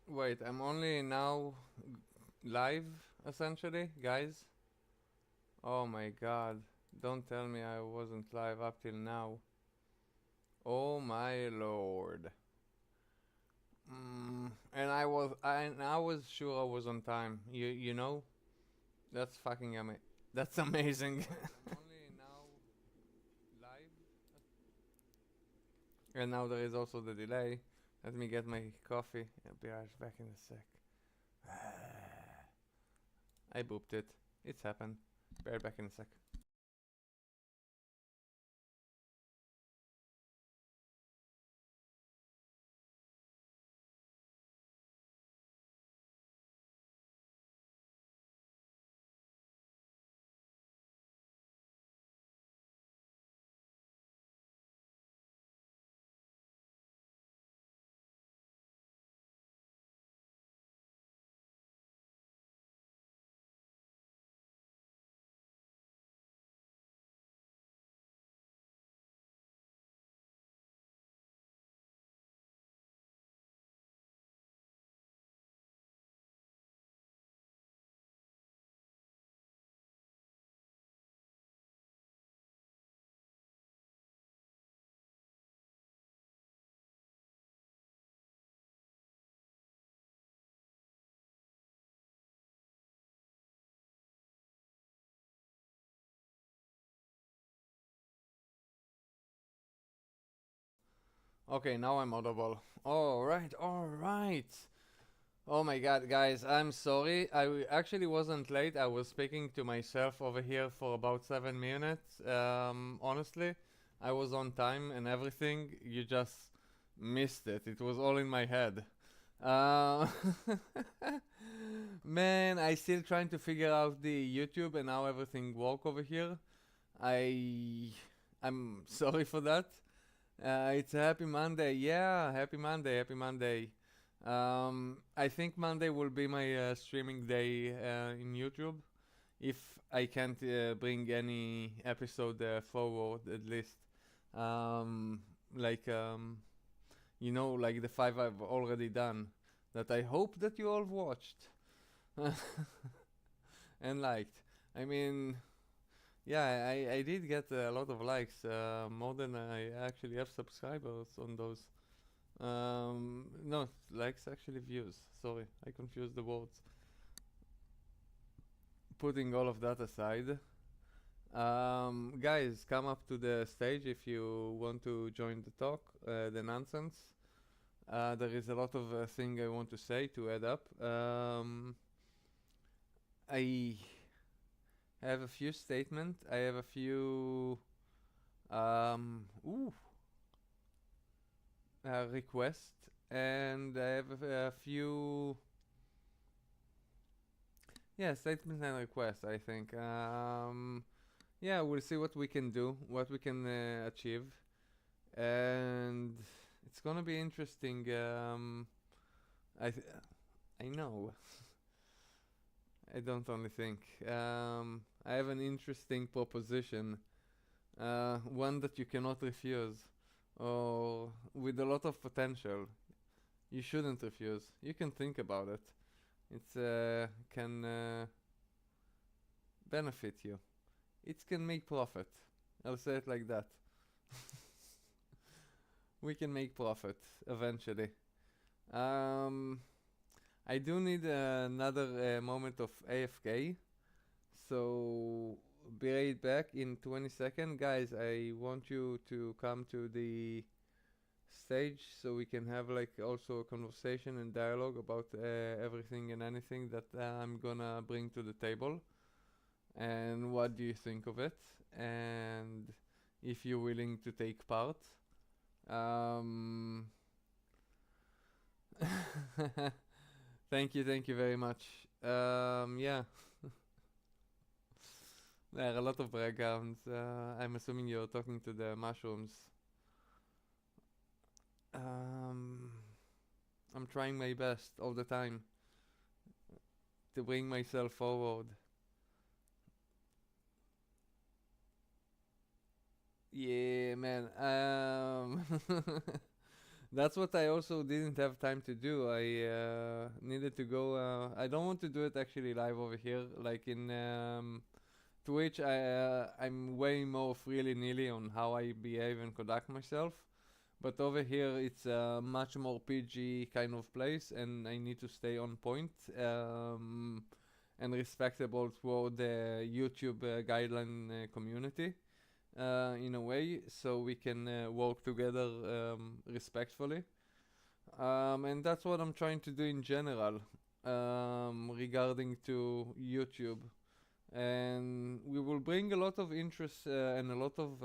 Wait, I'm only now live, essentially, guys. Oh my god. Don't tell me I wasn't live up till now. Oh my lord. And I was sure I was on time. You know? That's fucking that's amazing. I'm only now live. And now there is also the delay. Let me get my coffee. I'll be right back in a sec. I booped it. It's happened. Be right back in a sec. Okay, now I'm audible. Alright, alright. Oh my god, guys, I'm sorry. Actually wasn't late. I was speaking to myself over here for about 7 minutes. Honestly, I was on time and everything. You just missed it. It was all in my head. Uh, Man, I still trying to figure out the YouTube and how everything work over here. I I'm sorry for that. It's a happy Monday. Yeah, happy Monday, happy Monday. I think Monday will be my streaming day in YouTube. If I can't bring any episode forward, at least. Um, like, like the five I've already done, that I hope that you all watched and liked. I mean, yeah, I did get a lot of likes, more than I actually have subscribers on those. No, likes actually views. Sorry, I confused the words. Putting all of that aside, guys, come up to the stage if you want to join the talk, the nonsense. There is a lot of thing I want to say to add up. I have a few statement. I have a few ooh request, and I have a few, yeah, statement and request. I think. Yeah, we'll see what we can do, what we can achieve, and it's gonna be interesting. I th- I know. I don't only think. I have an interesting proposition, one that you cannot refuse, or with a lot of potential. You shouldn't refuse. You can think about it. It's can benefit you. It can make profit. I'll say it like that. We can make profit eventually. Um, I do need another moment of AFK, so be right back in 20 seconds. Guys, I want you to come to the stage so we can have like also a conversation and dialogue about everything and anything that I'm gonna bring to the table. And what do you think of it? And if you're willing to take part. Um, thank you very much. Yeah, there are a lot of backgrounds. I'm assuming you're talking to the mushrooms. Um, I'm trying my best all the time to bring myself forward. Yeah, man. That's what I also didn't have time to do. I needed to go. I don't want to do it actually live over here, like in Twitch. I'm way more freely nilly on how I behave and conduct myself. But over here, it's a much more PG kind of place, and I need to stay on point and respectable toward the YouTube guideline community in a way, so we can work together respectfully. And that's what I'm trying to do in general regarding to YouTube. And we will bring a lot of interest and a lot of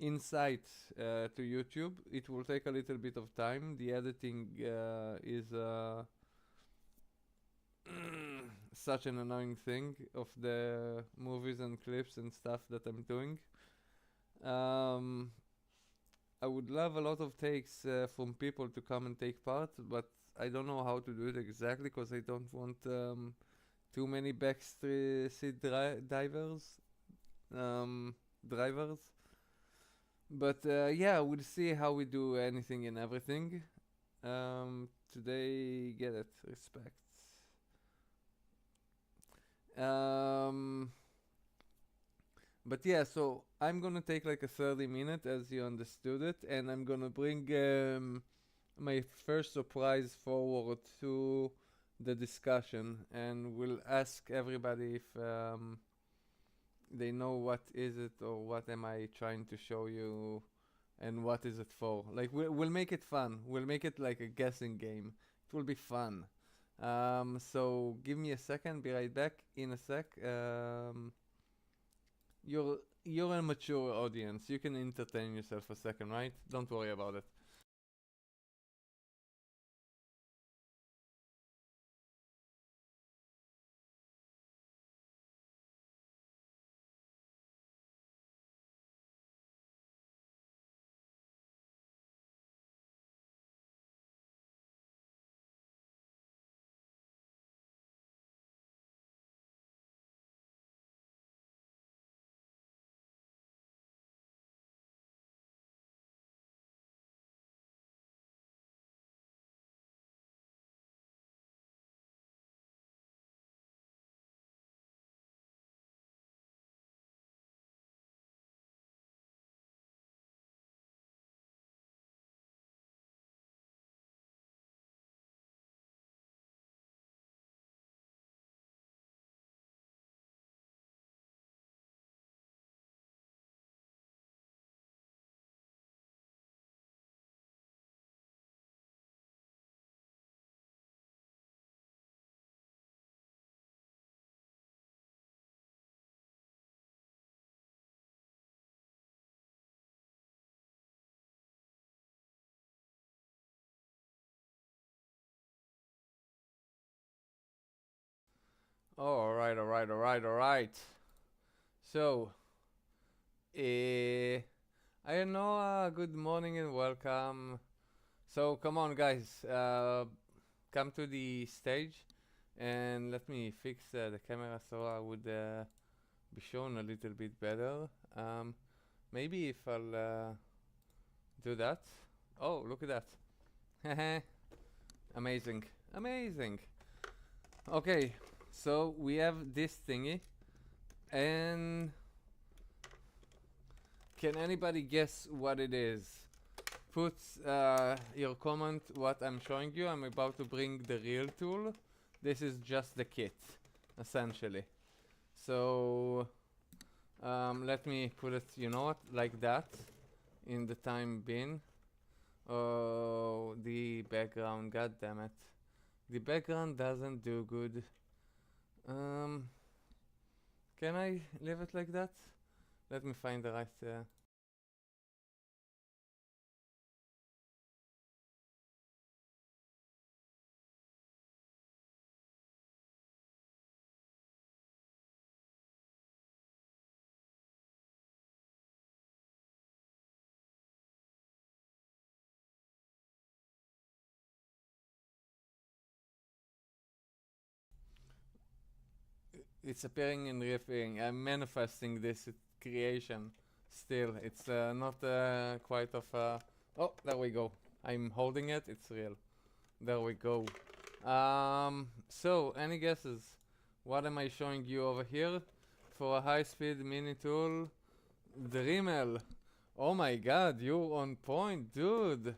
insight to YouTube. It will take a little bit of time. The editing is such an annoying thing of the movies and clips and stuff that I'm doing. Um, I would love a lot of takes from people to come and take part, but I don't know how to do it exactly because I don't want too many backseat drivers. But yeah, we'll see how we do anything and everything. Today, get it, respect. Um, but yeah, so I'm gonna take like a 30 minute, as you understood it, and I'm gonna bring my first surprise forward to the discussion, and we'll ask everybody if they know what is it or what am I trying to show you and what is it for. Like we'll make it fun. We'll make it like a guessing game. It will be fun. So give me a second. Be right back in a sec. You're a mature audience. You can entertain yourself a second, right? Don't worry about it. Oh, all right, all right, all right, all right. So, I know. Good morning and welcome. So, come on, guys. Come to the stage, and let me fix the camera so I would be shown a little bit better. Maybe if I'll do that. Oh, look at that. Amazing. Amazing. Okay, so we have this thingy. And can anybody guess what it is? Put your comment what I'm showing you. I'm about to bring the real tool. This is just the kit, essentially. So let me put it, you know what, like that, in the time bin. Oh, the background, god damn it. The background doesn't do good. Can I leave it like that? Let me find the right it's appearing and reappearing. I'm manifesting this creation still. It's not quite of a Oh, there we go. I'm holding it. It's real. There we go. So any guesses? What am I showing you over here? For a high-speed mini tool, Dremel. Oh my god, you're on point, dude.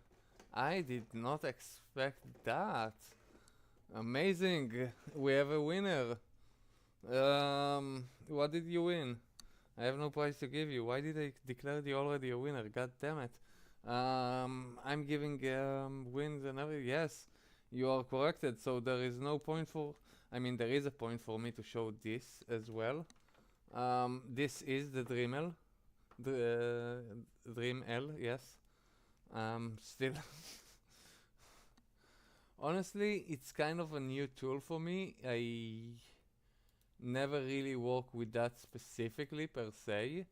I did not expect that. Amazing. We have a winner. What did you win? I have no prize to give you. Why did I declare you already a winner? God damn it. I'm giving wins and everything. Yes, you are corrected. So there is no point for. I mean, there is a point for me to show this as well. This is the Dremel. The Dream L, yes. Still. Honestly, it's kind of a new tool for me. I never really work with that specifically per se.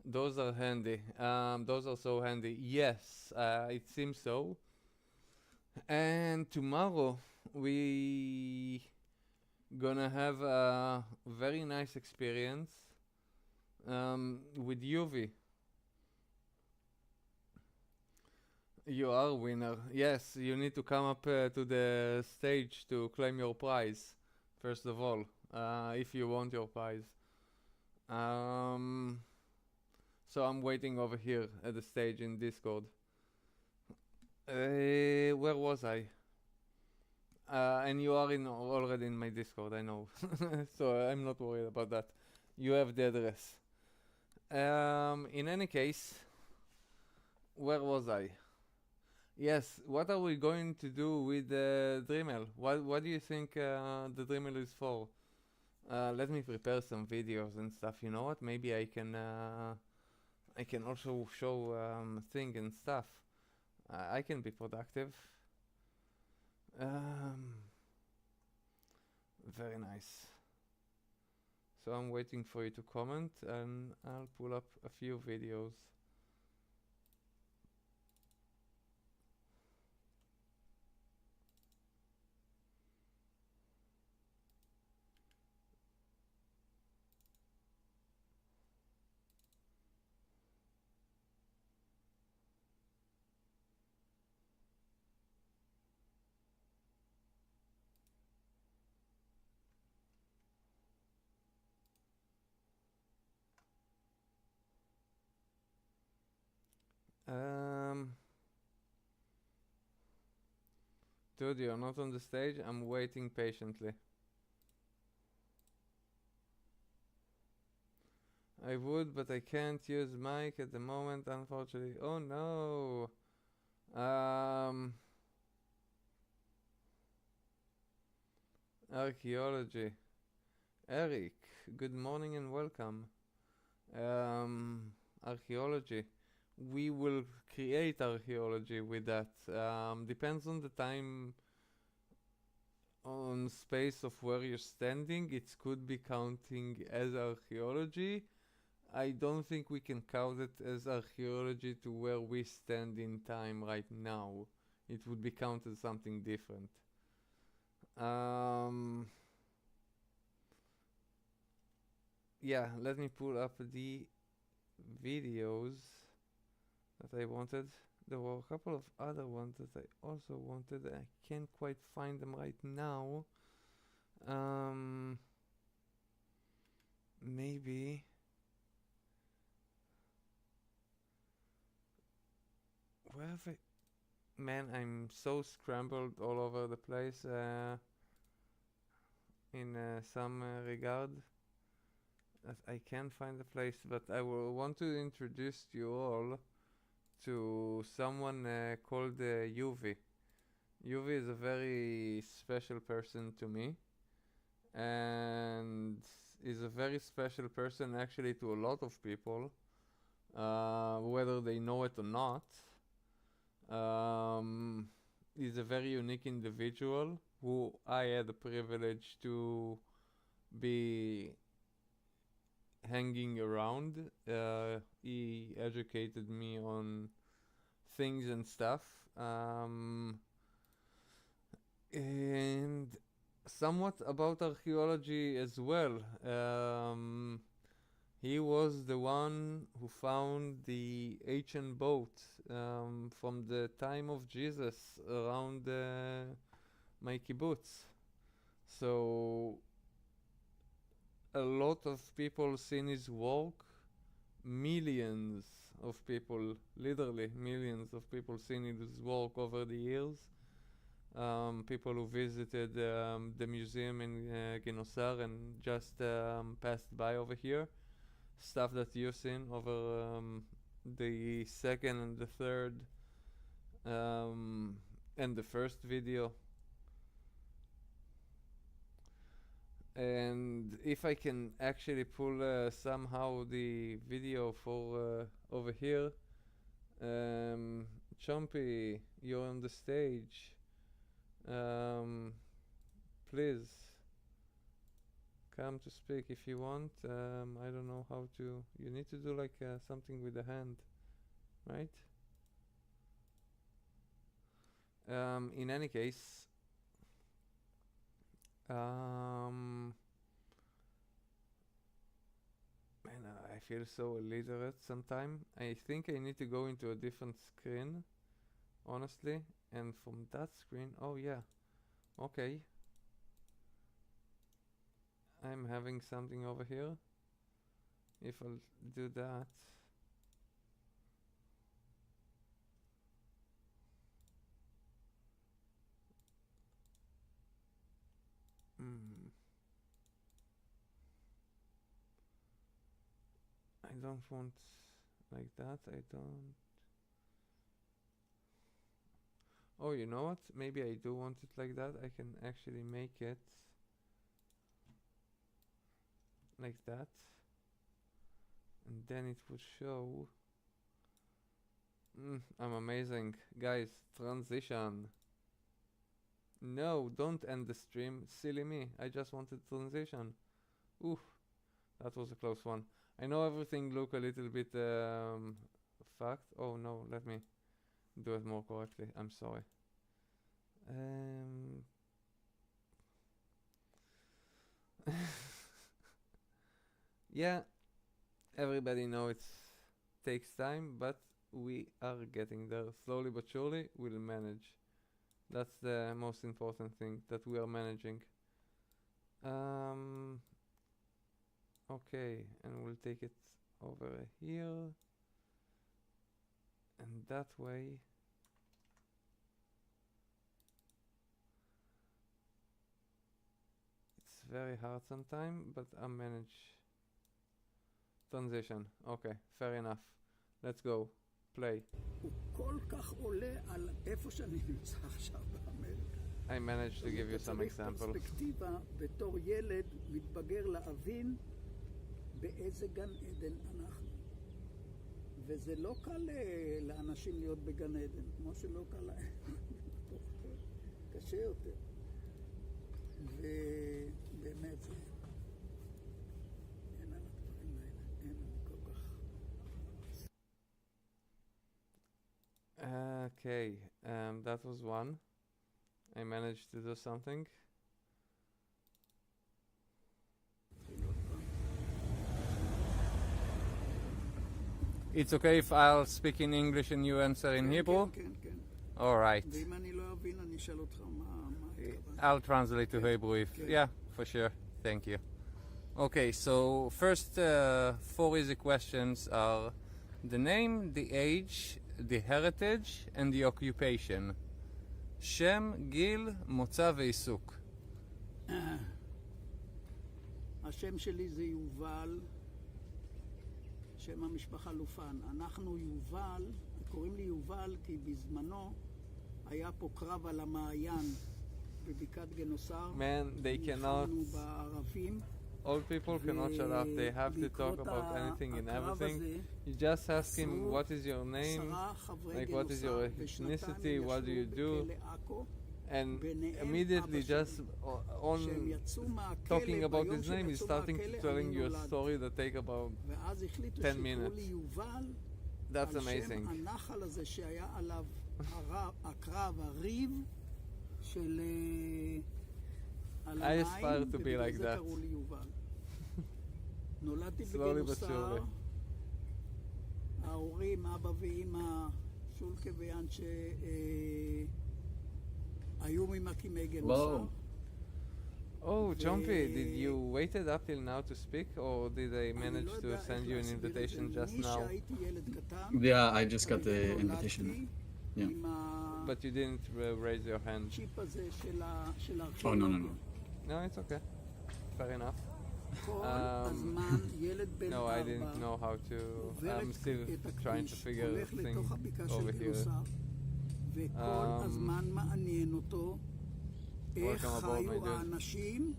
Those are handy. Those are so handy. Yes, it seems so. And tomorrow we gonna have a very nice experience with UV. You are winner. Yes, you need to come up to the stage to claim your prize. First of all, if you want your prize. Um, so I'm waiting over here at the stage in Discord. Where was I? And you are in already in my Discord, I know. So I'm not worried about that. You have the address. In any case, where was I? Yes, what are we going to do with the Dremel? What do you think the Dremel is for? Let me prepare some videos and stuff. You know what? Maybe I can also show thing and stuff. I can be productive. Um, Very nice. So I'm waiting for you to comment and I'll pull up a few videos. Um, Dude, you're not on the stage. I'm waiting patiently. I would, but I can't use mic at the moment, unfortunately. Oh no. Archaeology. Eric, good morning and welcome. Archaeology. We will create archaeology with that. Depends on the time, on space of where you're standing. It could be counting as archaeology. I don't think we can count it as archaeology to where we stand in time right now. It would be counted something different. Um, yeah, let me pull up the videos that I wanted. There were a couple of other ones that I also wanted. I can't quite find them right now. Um, Maybe. Where have I? Man, I'm so scrambled all over the place in some regard that I can't find the place. But I will want to introduce you all to someone called UV. UV is a very special person to me, and is a very special person actually to a lot of people, whether they know it or not. He's a very unique individual who I had the privilege to be hanging around. He educated me on things and stuff. And somewhat about archaeology as well. He was the one who found the ancient boat from the time of Jesus around my kibbutz. So a lot of people seen his work. Millions of people, literally millions of people seen his work over the years. People who visited the museum in Ginosar and just passed by over here. Stuff that you've seen over the second and the third and the first video. And if I can actually pull somehow the video for over here, Chompy, you're on the stage. Please come to speak if you want. I don't know how to. You need to do like something with the hand, right? In any case, man, I feel so illiterate sometime. I think I need to go into a different screen, honestly. And from that screen, oh yeah, okay. I'm having something over here. If I'll do that. I don't want like that. I don't. Oh, you know what? Maybe I do want it like that. I can actually make it like that. And then it would show. I'm amazing. Guys, transition. No, don't end the stream. Silly me. I just wanted transition. Oof. That was a close one. I know everything look a little bit fucked. Oh no, let me do it more correctly. I'm sorry. Yeah, everybody know it takes time, but we are getting there. Slowly but surely, we'll manage. That's the most important thing, that we are managing. Okay, and we'll take it over here. And that way. It's very hard sometimes, but I'll manage. Transition. Okay, fair enough. Let's go. Play. I managed to give you some examples. פרספקטיבה בתור ילד מתבגר להבין באיזה גן עדן אנחנו. וזה לא קל לאנשים להיות בגן עדן, כמו שלא קל להם. קשה יותר. ובאמת זה... אין על הדברים האלה, אין כל כך... Okay, that was one. I managed to do something. It's okay if I'll speak in English and you answer in Hebrew? כן, כן. All right. ואם אני לא אבין, אני אשאל אותך מה התכוונת. I'll translate to Hebrew if... Okay. Yeah, for sure. Thank you. Okay, so first 4 easy questions are the name, the age, the heritage, and the occupation. שם, גיל, מוצא ועיסוק. השם שלי זה יובל, שם המשפחה לופן. אנחנו יובל, קוראים לי יובל כי בזמנו היה פה קרב על המעיין בבקעת גנוסר. Man, they cannot... נלחמנו בערבים. Old people cannot shut up. They have to talk about anything and everything. You just ask him, what is your name? Like, what is your ethnicity? What do you do? And immediately just on talking about his name, he's starting to telling you a story that take about 10 minutes. That's amazing. הנחל הזה שהיה עליו הקרב, הריב של... I aspire to be like that. נולדתי Slowly but בגינוסר. surely. ההורים, אבא ואמא, שולקה ויאנצ'ה, היו ממקימי גינוסר. Whoa. Oh, Chompy, did you waited up till now to speak, or did I אני manage לא to יודע איך send you an להסביר את זה. invitation just אני now? שהייתי ילד קטן, Yeah, I just got the נולדתי invitation. Yeah. עם But you didn't raise your hand. הצ'יפ הזה של Oh, no, הארכיאולוגיה. no, no. No, it's okay. Fair enough. כל הזמן ילד בן No, I didn't 4 know how to. עובר I'm still את trying to הכביש, figure הולך לתוך things הבקעה over של here. גינוסר, וכל הזמן מעניין אותו איך Welcome aboard, my חיו dude. האנשים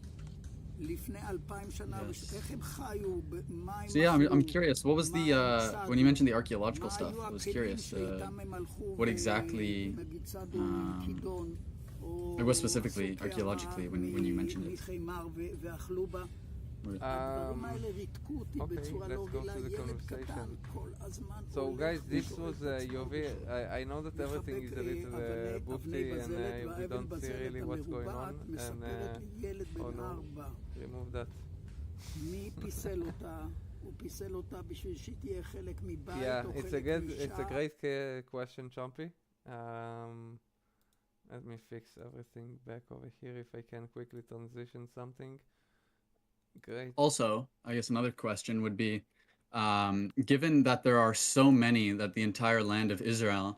לפני 2000 שנה, Yes. איך הם חיו, מה הם So yeah, I'm עשו, curious. What was מה the הם צדו, when you mentioned the archaeological מה stuff? היו I was הכלים curious. שאיתם הם הלכו, what exactly, נגיד צדו um, מכידון, או what specifically עשו קערה archaeologically when you mentioned it? מחימר ואכלו בה. What- הדברים האלה ריתקו אותי okay, בצורה לא let's go רגילה, to the ילד conversation. קטן, כל הזמן So הולך guys, this ושואל was את עצמו Yovi. ושואל. I know that everything is a little אבני boofy and בזלת we והאבן don't see בזלת really what's going המרובעת on, and מספרת לי ילד oh בן no. 4. remove that. מי פיסל אותה? הוא פיסל אותה בשביל שהיא תהיה חלק מבית Yeah, או it's a חלק good, it's a מאישה. great question, Chompy. Let me fix everything back over here if I can quickly transition something. Great. Also, I guess another question would be, given that there are so many that the entire land of Israel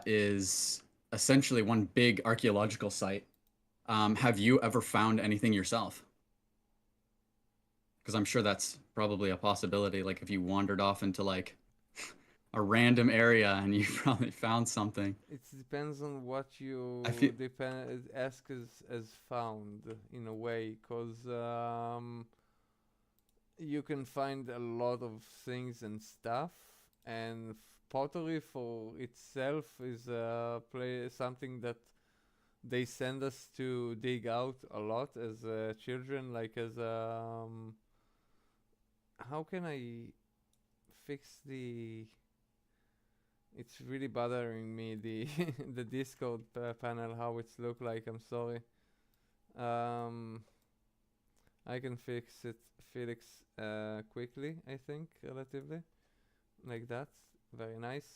is essentially one big archaeological site, have you ever found anything yourself? Because I'm sure that's probably a possibility. Like if you wandered off into like a random area and you probably found something. It depends on what you I feel ask as found in a way, because you can find a lot of things and stuff, and pottery for itself is something that they send us to dig out a lot as children, like as how can I fix the it's really bothering me, the the Discord panel, how it's look like. I'm sorry. I can fix it, Felix, quickly, I think, relatively. Like that. Very nice.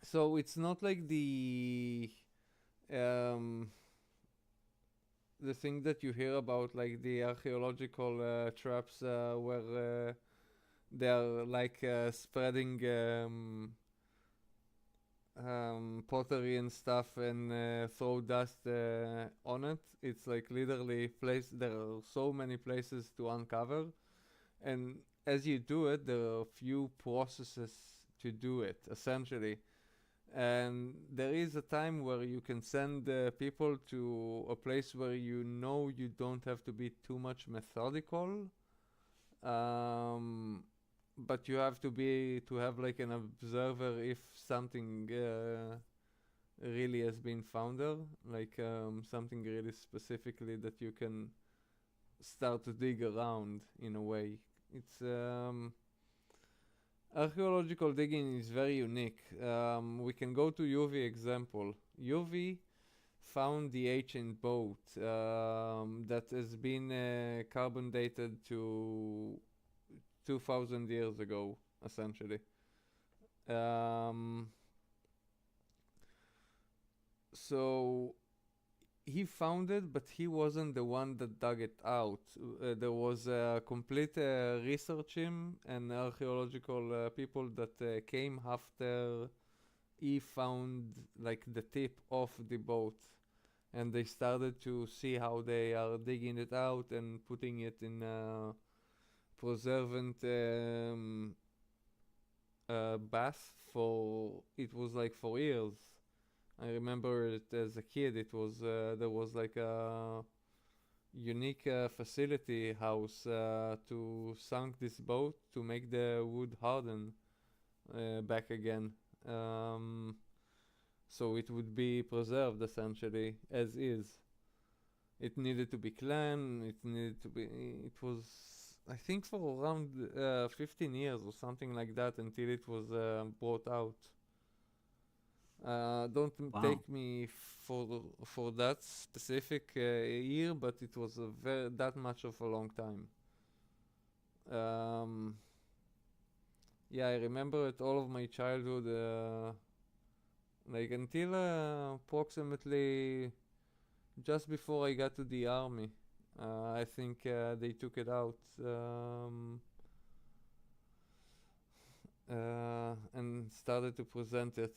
So it's not like the thing that you hear about, like the archaeological traps where they are like spreading pottery and stuff and throw dust on it. It's like literally there are so many places to uncover, and as you do it, there are few processes to do it, essentially. And there is a time where you can send people to a place where you know you don't have to be too much methodical, but you have to have like an observer if something really has been found there, like something really specifically that you can start to dig around in a way. It's archaeological digging is very unique. We can go to UV example. UV found the ancient boat that has been carbon dated to 2,000 years ago, essentially. So he found it, but he wasn't the one that dug it out. There was a complete research team and archaeological people that came after he found like the tip of the boat, and they started to see how they are digging it out and putting it in preservant bath for it was like for years. I remember it as a kid. It was there was like a unique facility house to sunk this boat to make the wood harden back again. So it would be preserved essentially as is. It needed to be clean. It needed to be. It was, I think, for around 15 years or something like that until it was brought out. Wow. Take me for that specific year, but it was that much of a long time. Um, yeah, I remember it all of my childhood, like until approximately just before I got to the army. I think they took it out and started to present it.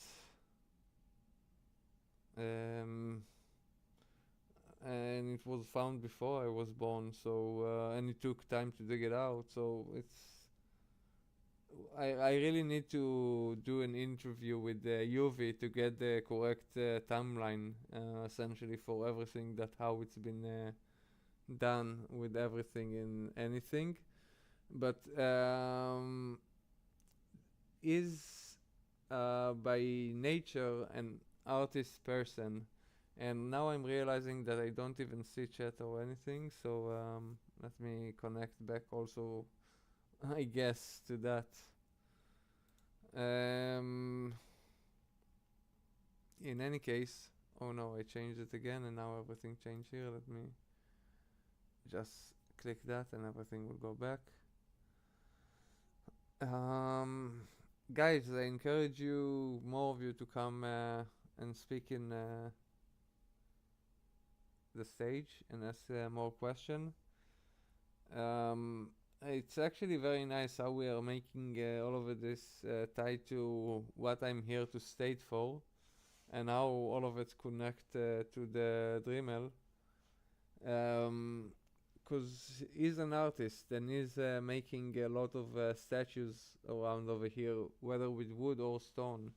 Um, and it was found before I was born, so and it took time to dig it out. So I really need to do an interview with UV to get the correct timeline, essentially for everything, that how it's been done with everything and anything. But is by nature an artist person, and now I'm realizing that I don't even see chat or anything. So let me connect back also, I guess, to that. In any case, oh no, I changed it again, and now everything changed here. Let me just click that, and everything will go back. Guys, I encourage you, more of you, to come and speak in the stage and ask more question. It's actually very nice how we are making all of this tied to what I'm here to state for, and how all of it connect to the Dremel. Because he's an artist and he's making a lot of statues around over here, whether with wood or stone.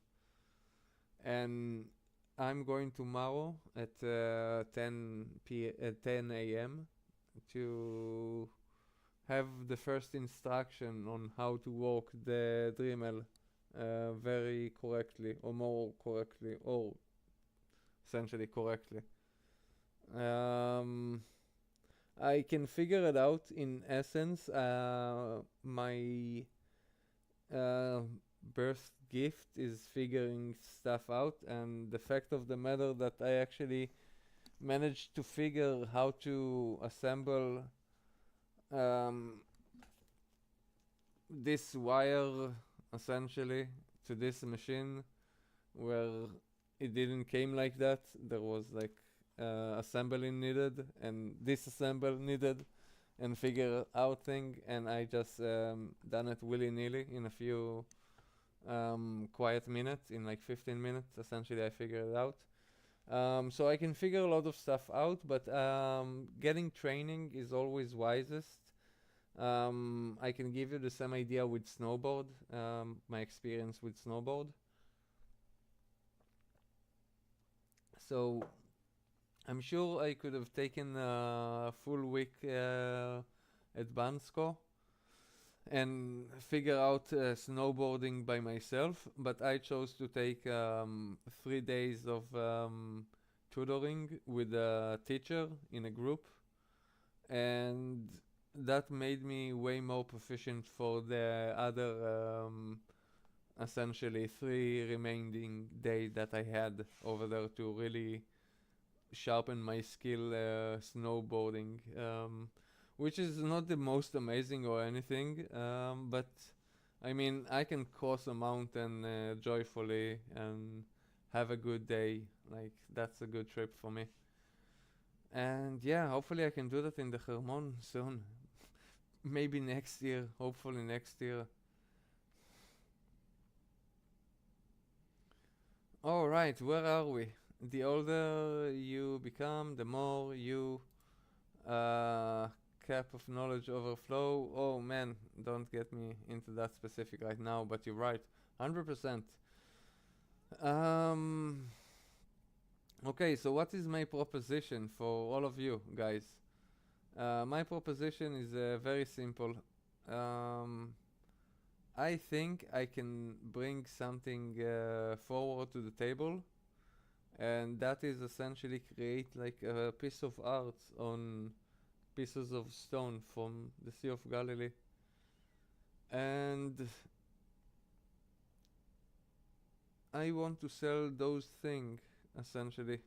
And I'm going tomorrow at 10 a.m. to have the first instruction on how to work the Dremel very correctly, or more correctly, or essentially correctly. I can figure it out in essence. My birth gift is figuring stuff out, and the fact of the matter that I actually managed to figure how to assemble this wire essentially to this machine, where it didn't came like that. There was like assembly needed and disassemble needed and figure out thing, and I just done it willy-nilly in a few quiet minutes. In like 15 minutes essentially I figured it out. So I can figure a lot of stuff out, but getting training is always wisest. I can give you the same idea with snowboard, my experience with snowboard. So I'm sure I could have taken a full week at Bansko and figure out snowboarding by myself, but I chose to take 3 days of tutoring with a teacher in a group, and that made me way more proficient for the other essentially 3 remaining days that I had over there to really sharpen my skill snowboarding, which is not the most amazing or anything, but I mean, I can cross a mountain joyfully and have a good day. Like, that's a good trip for me. And yeah, hopefully I can do that in the Hermon soon. Maybe next year, hopefully next year. Alright, where are we? The older you become, the more you cap of knowledge overflow. Oh man, don't get me into that specific right now, but you're right, 100%. Okay, so what is my proposition for all of you guys? My proposition is very simple. I think I can bring something forward to the table, and that is essentially create like a piece of art on pieces of stone from the Sea of Galilee. And I want to sell those things essentially.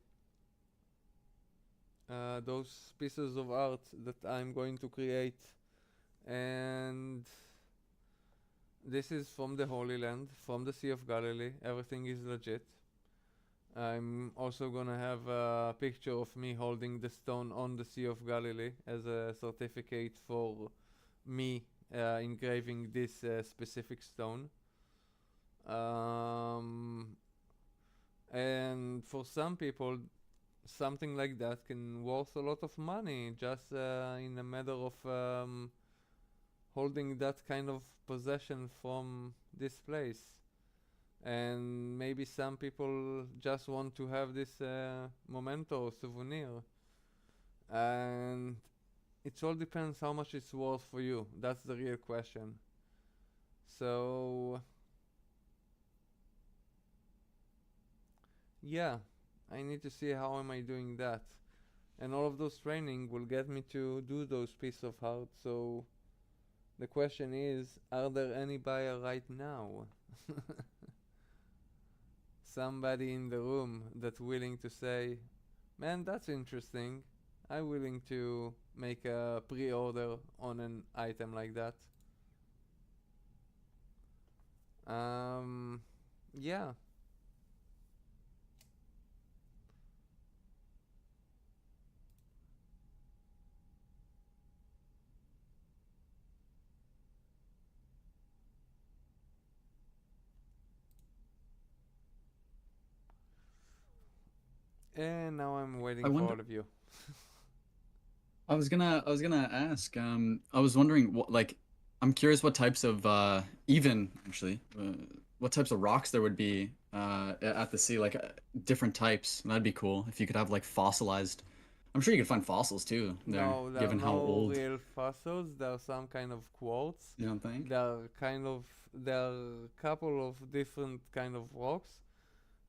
Those pieces of art that I'm going to create, and this is from the Holy Land, from the Sea of Galilee. Everything is legit. I'm also gonna have a picture of me holding the stone on the Sea of Galilee as a certificate for me engraving this specific stone. And for some people, something like that can worth a lot of money just in a matter of holding that kind of possession from this place. And maybe some people just want to have this memento souvenir, and it all depends how much it's worth for you. That's the real question. So yeah, I need to see how am I doing that, and all of those training will get me to do those pieces of art. So the question is, are there any buyer right now? Somebody in the room that's willing to say, man, that's interesting, I'm willing to make a pre-order on an item like that. Yeah. And now I'm waiting I for wonder. all of you. I was gonna ask. I was wondering what, like, I'm curious what types of even actually what types of rocks there would be at the sea, like different types. That'd be cool if you could have like fossilized. I'm sure you could find fossils too there, No, there are given how no old. real fossils. There are some kind of quartz. You don't think? There are a couple of different kind of rocks.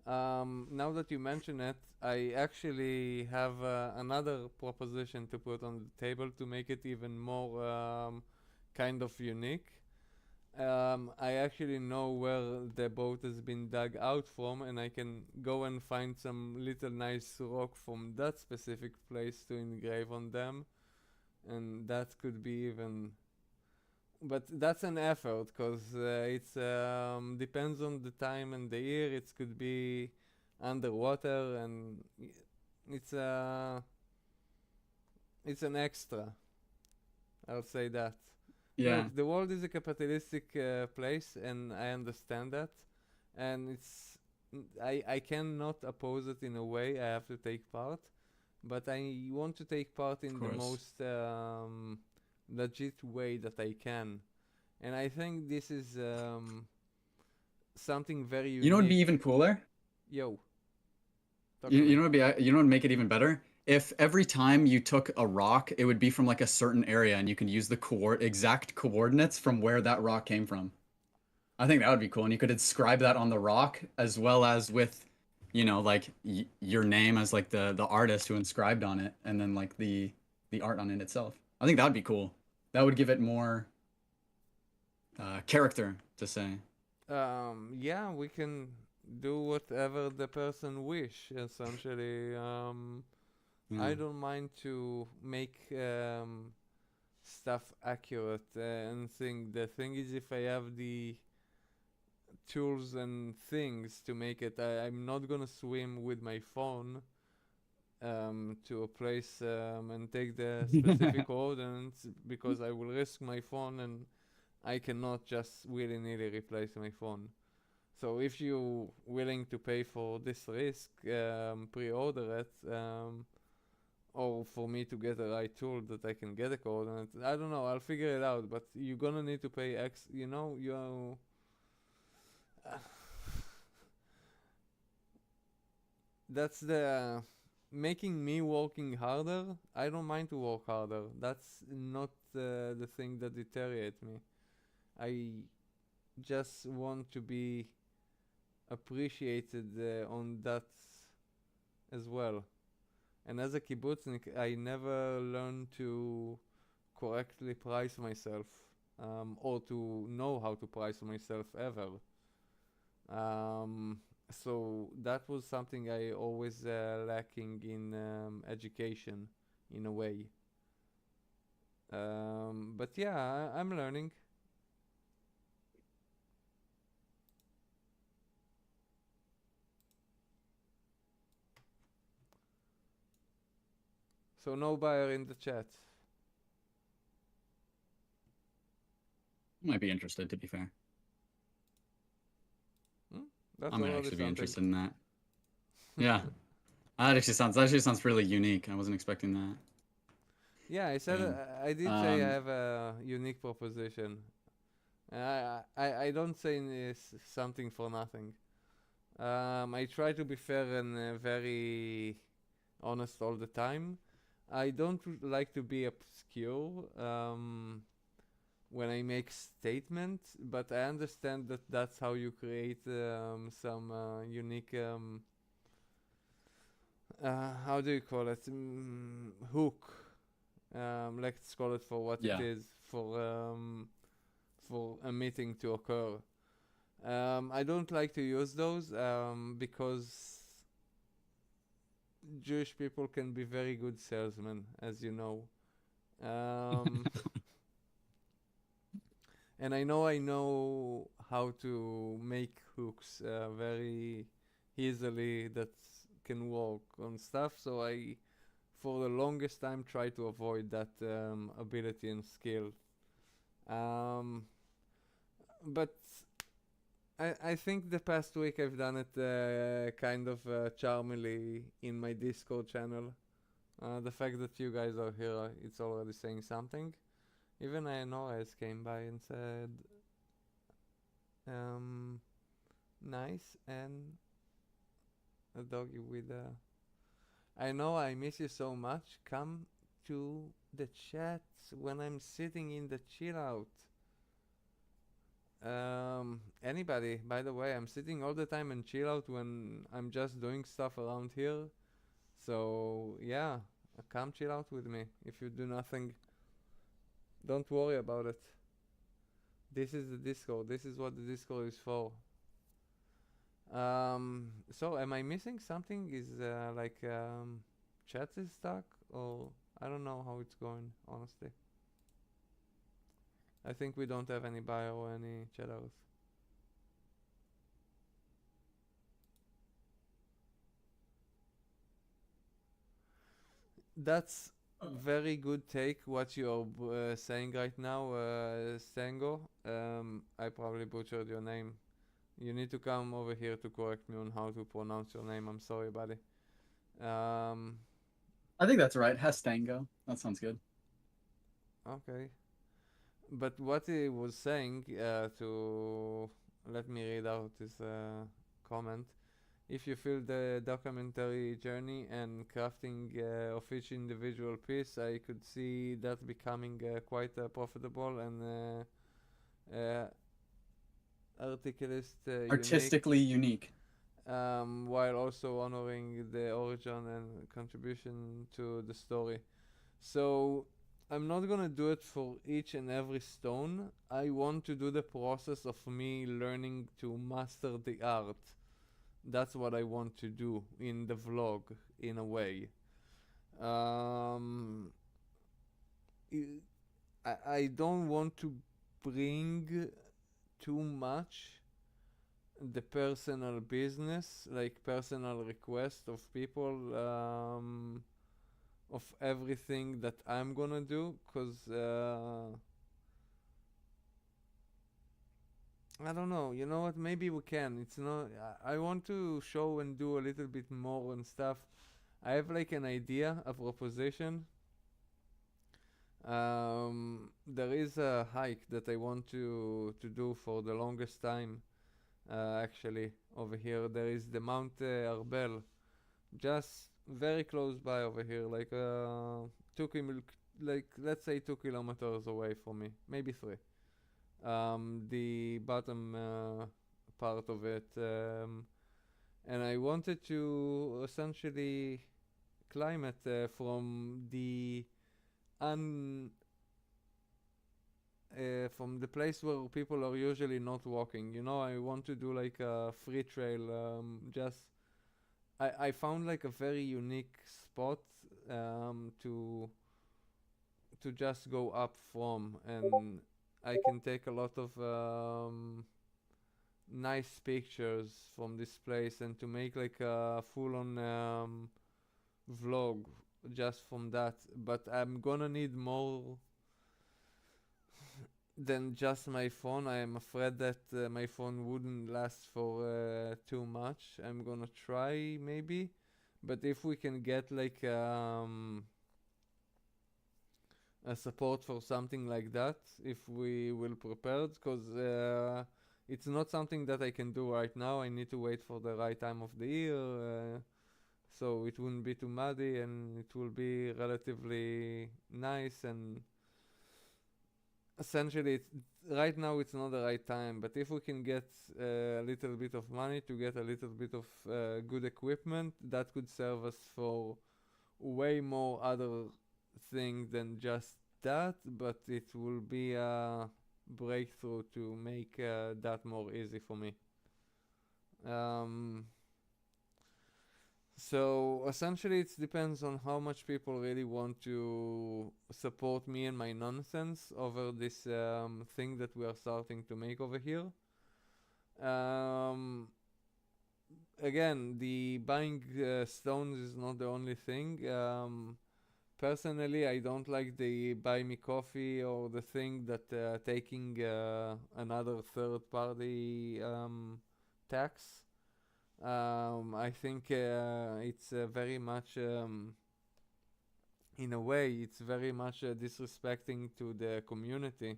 Now that you mention it, I actually have another proposition to put on the table to make it even more kind of unique. I actually know where the boat has been dug out from, and I can go and find some little nice rock from that specific place to engrave on them, and that could be even. But that's an effort, cause it's depends on the time and the year. It could be underwater, and it's it's an extra. I'll say that. Yeah, Look, the world is a capitalistic place, and I understand that. And I cannot oppose it in a way. I have to take part, but I want to take part of in the course. most legit way that I can. And I think this is something very You know what'd be unique. even cooler? Yo, talk You, to you me. know what'd be you know what'd make it even better? If every time you took a rock, it would be from like a certain area, and you can use the exact coordinates from where that rock came from. I think that would be cool, and you could inscribe that on the rock as well as with, like your name as like the artist who inscribed on it, and then like the art on it itself. I think that would be cool. That would give it more character to say. Yeah, we can do whatever the person wish. Essentially, Yeah. I don't mind to make stuff accurate and thing. The thing is, if I have the tools and things to make it, I'm not gonna swim with my phone to a place and take the specific coordinates because I will risk my phone and I cannot just willy nilly replace my phone. So if you're willing to pay for this risk, pre-order it, or for me to get the right tool that I can get a coordinate. I don't know. I'll figure it out. But you're gonna need to pay X. You know, you. That's the making me working harder. I don't mind to work harder. That's not the thing that deteriorates me. I just want to be appreciated on that as well. And as a kibbutznik, I never learned to correctly price myself, or to know how to price myself ever. Um, So that was something I always lacking in education, in a way. But yeah, I'm learning. So no buyer in the chat. Might be interested, to be fair. That's I might already actually be something. interested in that. Yeah. That actually sounds really unique. I wasn't expecting that. Yeah, I said Yeah. I did say I Um, have a unique proposition. I don't say this something for nothing. I try to be fair and very honest all the time. I don't like to be obscure when I make statements, but I understand that that's how you create some unique how do you call it, hook. Let's call it for what it yeah. is, for a meeting to occur. I don't like to use those because Jewish people can be very good salesmen, as you know. Um, and I know how to make hooks very easily that can work on stuff. So I, for the longest time, try to avoid that ability and skill. Um, but I think the past week I've done it kind of charmingly in my Discord channel. The fact that you guys are here, it's already saying something. Even Norris came by and said, um, nice, and a doggy with a. I know I miss you so much. Come to the chat when I'm sitting in the chill out. Anybody, by the way, I'm sitting all the time and chill out when I'm just doing stuff around here. So, yeah, come chill out with me. If you do nothing, don't worry about it. This is the Discord. This is what the Discord is for. So am I missing something? Is chat is stuck, or I don't know how it's going, honestly. I think we don't have any bio or any chatters. That's very good take what you're saying right now, Stango. I probably butchered your name. You need to come over here to correct me on how to pronounce your name. I'm sorry, buddy. Um, I think that's right. Hastango. That sounds good. okay. But what he was saying, to let me read out his comment. If you feel the documentary journey and crafting of each individual piece, I could see that becoming quite profitable and articulist, unique, Artistically unique. while also honoring the origin and contribution to the story. So I'm not gonna do it for each and every stone. I want to do the process of me learning to master the art. That's what I want to do in the vlog, in a way. Um, I don't want to bring too much the personal business, like personal request of people, of everything that I'm gonna do, cause I don't know. You know what? Maybe we can. It's not. I want to show and do a little bit more and stuff. I have like an idea, a proposition. There is a hike that I want to do for the longest time. Actually, over here there is the Mount Arbel, just very close by over here, like 2 kilometers away from me, maybe 3. The bottom part of it, and I wanted to essentially climb it from the un from the place where people are usually not walking. You know, I want to do like a free trail. Just I found like a very unique spot to just go up from, and I can take a lot of nice pictures from this place, and to make like a full-on vlog just from that. But I'm gonna need more than just my phone. I am afraid that my phone wouldn't last for too much. I'm gonna try maybe, but if we can get like a support for something like that, if we will prepare, because it's not something that I can do right now. I need to wait for the right time of the year, so it wouldn't be too muddy, and it will be relatively nice. And essentially, right now it's not the right time, but if we can get a little bit of money to get a little bit of good equipment, that could serve us for way more other thing than just that, but it will be a breakthrough to make that more easy for me. So essentially it depends on how much people really want to support me and my nonsense over this thing that we are starting to make over here. Again, the buying stones is not the only thing. Personally, I don't like the buy me coffee or the thing that taking another third party tax. I think it's very much, in a way, it's very much disrespecting to the community,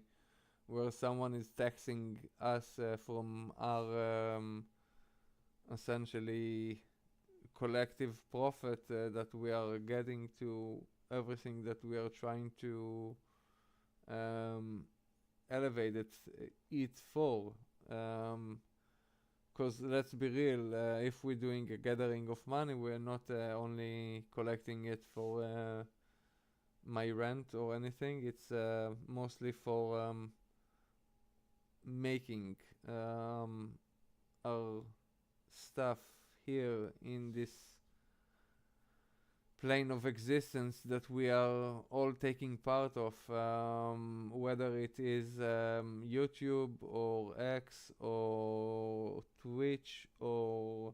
where someone is taxing us from our essentially collective profit that we are getting to everything that we are trying to elevate it for. Because let's be real, if we're doing a gathering of money, we're not only collecting it for my rent or anything. It's mostly for making our stuff here in this plane of existence that we are all taking part of, whether it is YouTube or X or Twitch or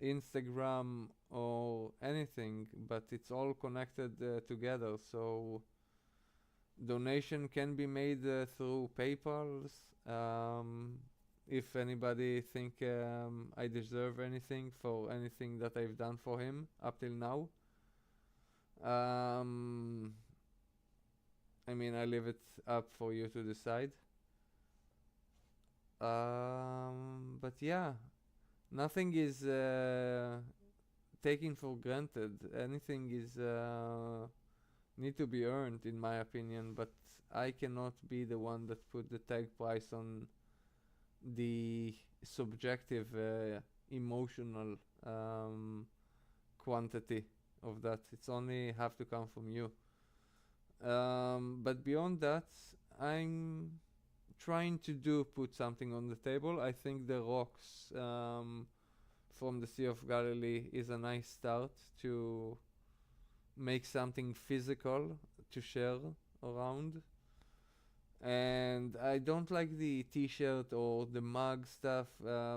Instagram or anything, but it's all connected together. So donation can be made through PayPal. If anybody think I deserve anything for anything that I've done for him up till now. I mean, I leave it up for you to decide. But yeah, nothing is taken for granted. Anything is need to be earned, in my opinion. But I cannot be the one that put the tag price on the subjective, emotional quantity of that. It's only have to come from you. But beyond that, I'm trying to put something on the table. I think the rocks from the Sea of Galilee is a nice start to make something physical to share around. And I don't like the t-shirt or the mug stuff.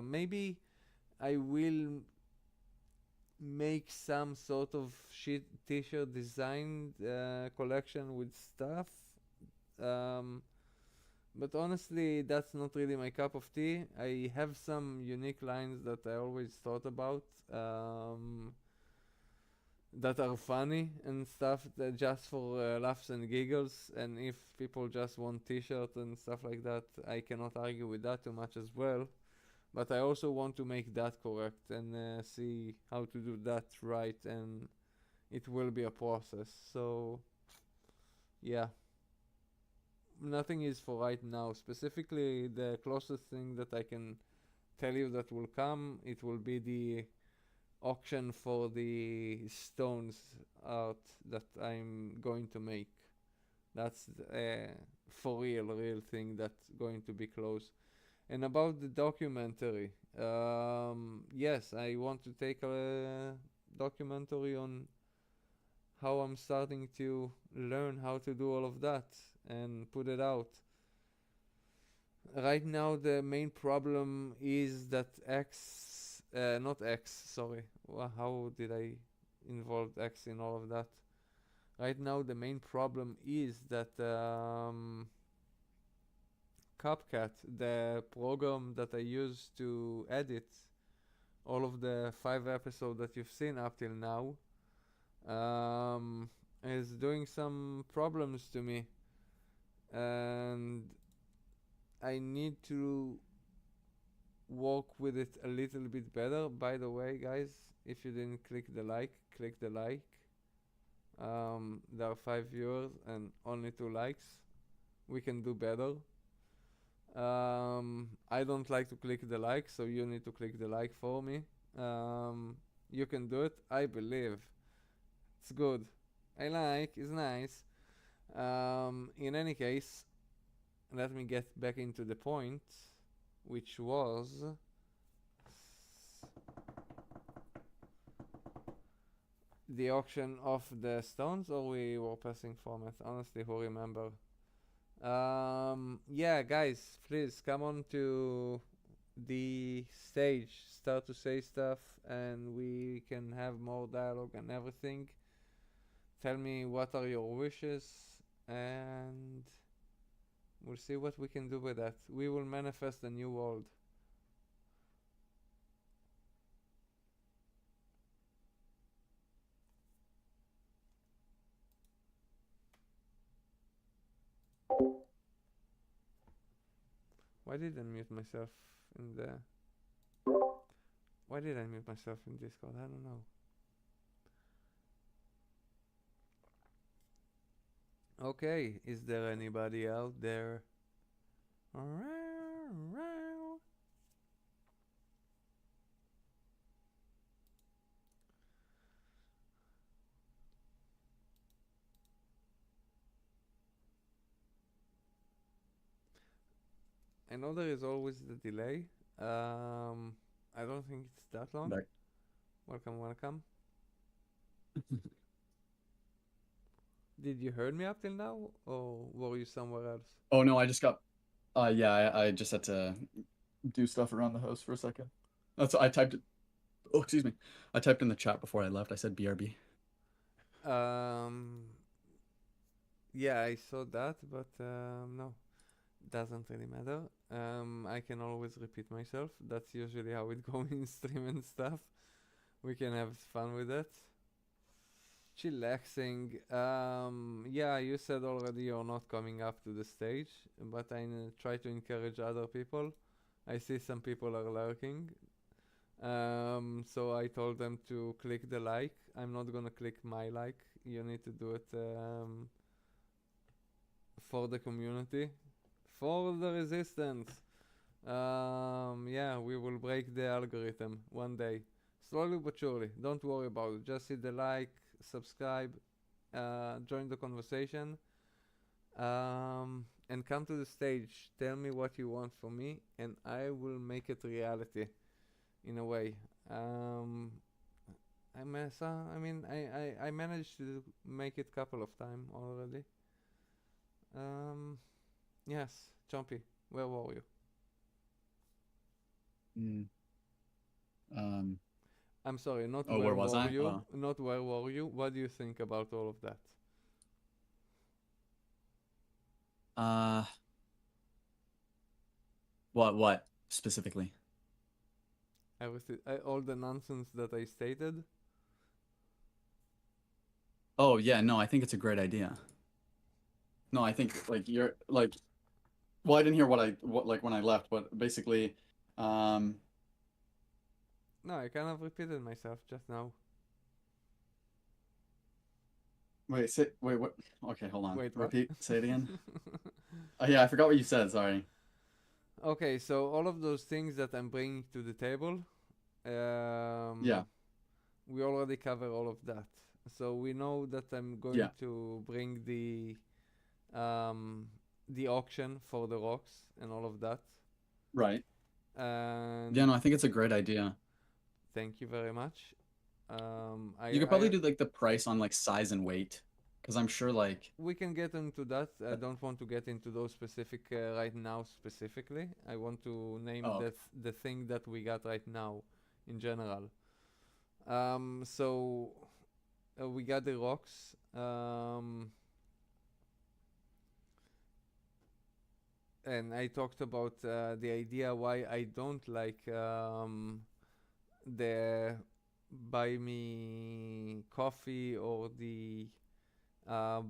Maybe I will make some sort of shit t-shirt design collection with stuff. But honestly, that's not really my cup of tea. I have some unique lines that I always thought about, that are funny and stuff, that just for laughs and giggles. And if people just want t-shirt and stuff like that, I cannot argue with that too much as well. But I also want to make that correct and see how to do that right, and it will be a process. So yeah, nothing is for right now. Specifically, the closest thing that I can tell you that will come, it will be the auction for the stones art that I'm going to make. That's for real thing that's going to be close. And about the documentary, yes, I want to take a documentary on how I'm starting to learn how to do all of that and put it out. Right now, the main problem is that not X, sorry. How did I involve X in all of that? Right now, the main problem is that CapCut, the program that I use to edit all of the 5 episodes that you've seen up till now, is doing some problems to me, and I need to work with it a little bit better. By the way, guys, if you didn't click the like, click the like. There are 5 viewers and only 2 likes. We can do better. I don't like to click the like, so you need to click the like for me. You can do it, I believe. It's good. I like, it's nice. In any case, let me get back into the point, which was the auction of the stones, or we were passing format? Honestly, who remember? Yeah, guys, please come on to the stage, start to say stuff, and we can have more dialogue and everything. Tell me what are your wishes, and we'll see what we can do with that. We will manifest a new world. Why did I mute myself in the... Why did I mute myself in Discord? I don't know. Okay, is there anybody out there? I know there is always the delay. I don't think it's that long. Back. Welcome. Did you heard me up till now, or were you somewhere else? Oh no, I just got. Yeah, I just had to do stuff around the house for a second. That's I typed it. Oh, excuse me. I typed in the chat before I left. I said BRB. Yeah, I saw that, but no, doesn't really matter. I can always repeat myself. That's usually how it goes in stream and stuff. We can have fun with it. Chillaxing. Yeah, you said already you're not coming up to the stage, but I try to encourage other people. I see some people are lurking. So I told them to click the like. I'm not gonna click my like. You need to do it for the community, for the resistance. Yeah, we will break the algorithm one day, slowly but surely. Don't worry about it. Just hit the like, subscribe, join the conversation, and come to the stage. Tell me what you want from me, and I will make it reality. In a way, I managed to make it couple of times already. Yes, Chompy, where were you? I'm sorry, not Oh, where where was were I? you? Oh. Not where were you? What do you think about all of that? What specifically? Everything, all the nonsense that I stated. Oh yeah, no, I think it's a great idea. No, I think like you're like, well, I didn't hear what like when I left, but basically, No, I kind of repeated myself just now. wait, what? Okay, hold on. Wait, what? Repeat, say it again. Yeah, I forgot what you said. Sorry. Okay, so all of those things that I'm bringing to the table, Yeah. we already cover all of that. So we know that I'm going Yeah. to bring the the auction for the rocks and all of that. Right. And Yeah, no, I think it's a great idea. thank you very much. You could probably do like the price on like size and weight, because I'm sure like We can get into that. I don't want to get into those specific right now specifically. I want to name oh, the thing that we got right now in general. So we got the rocks. And I talked about the idea why I don't like the buy me coffee or the uh,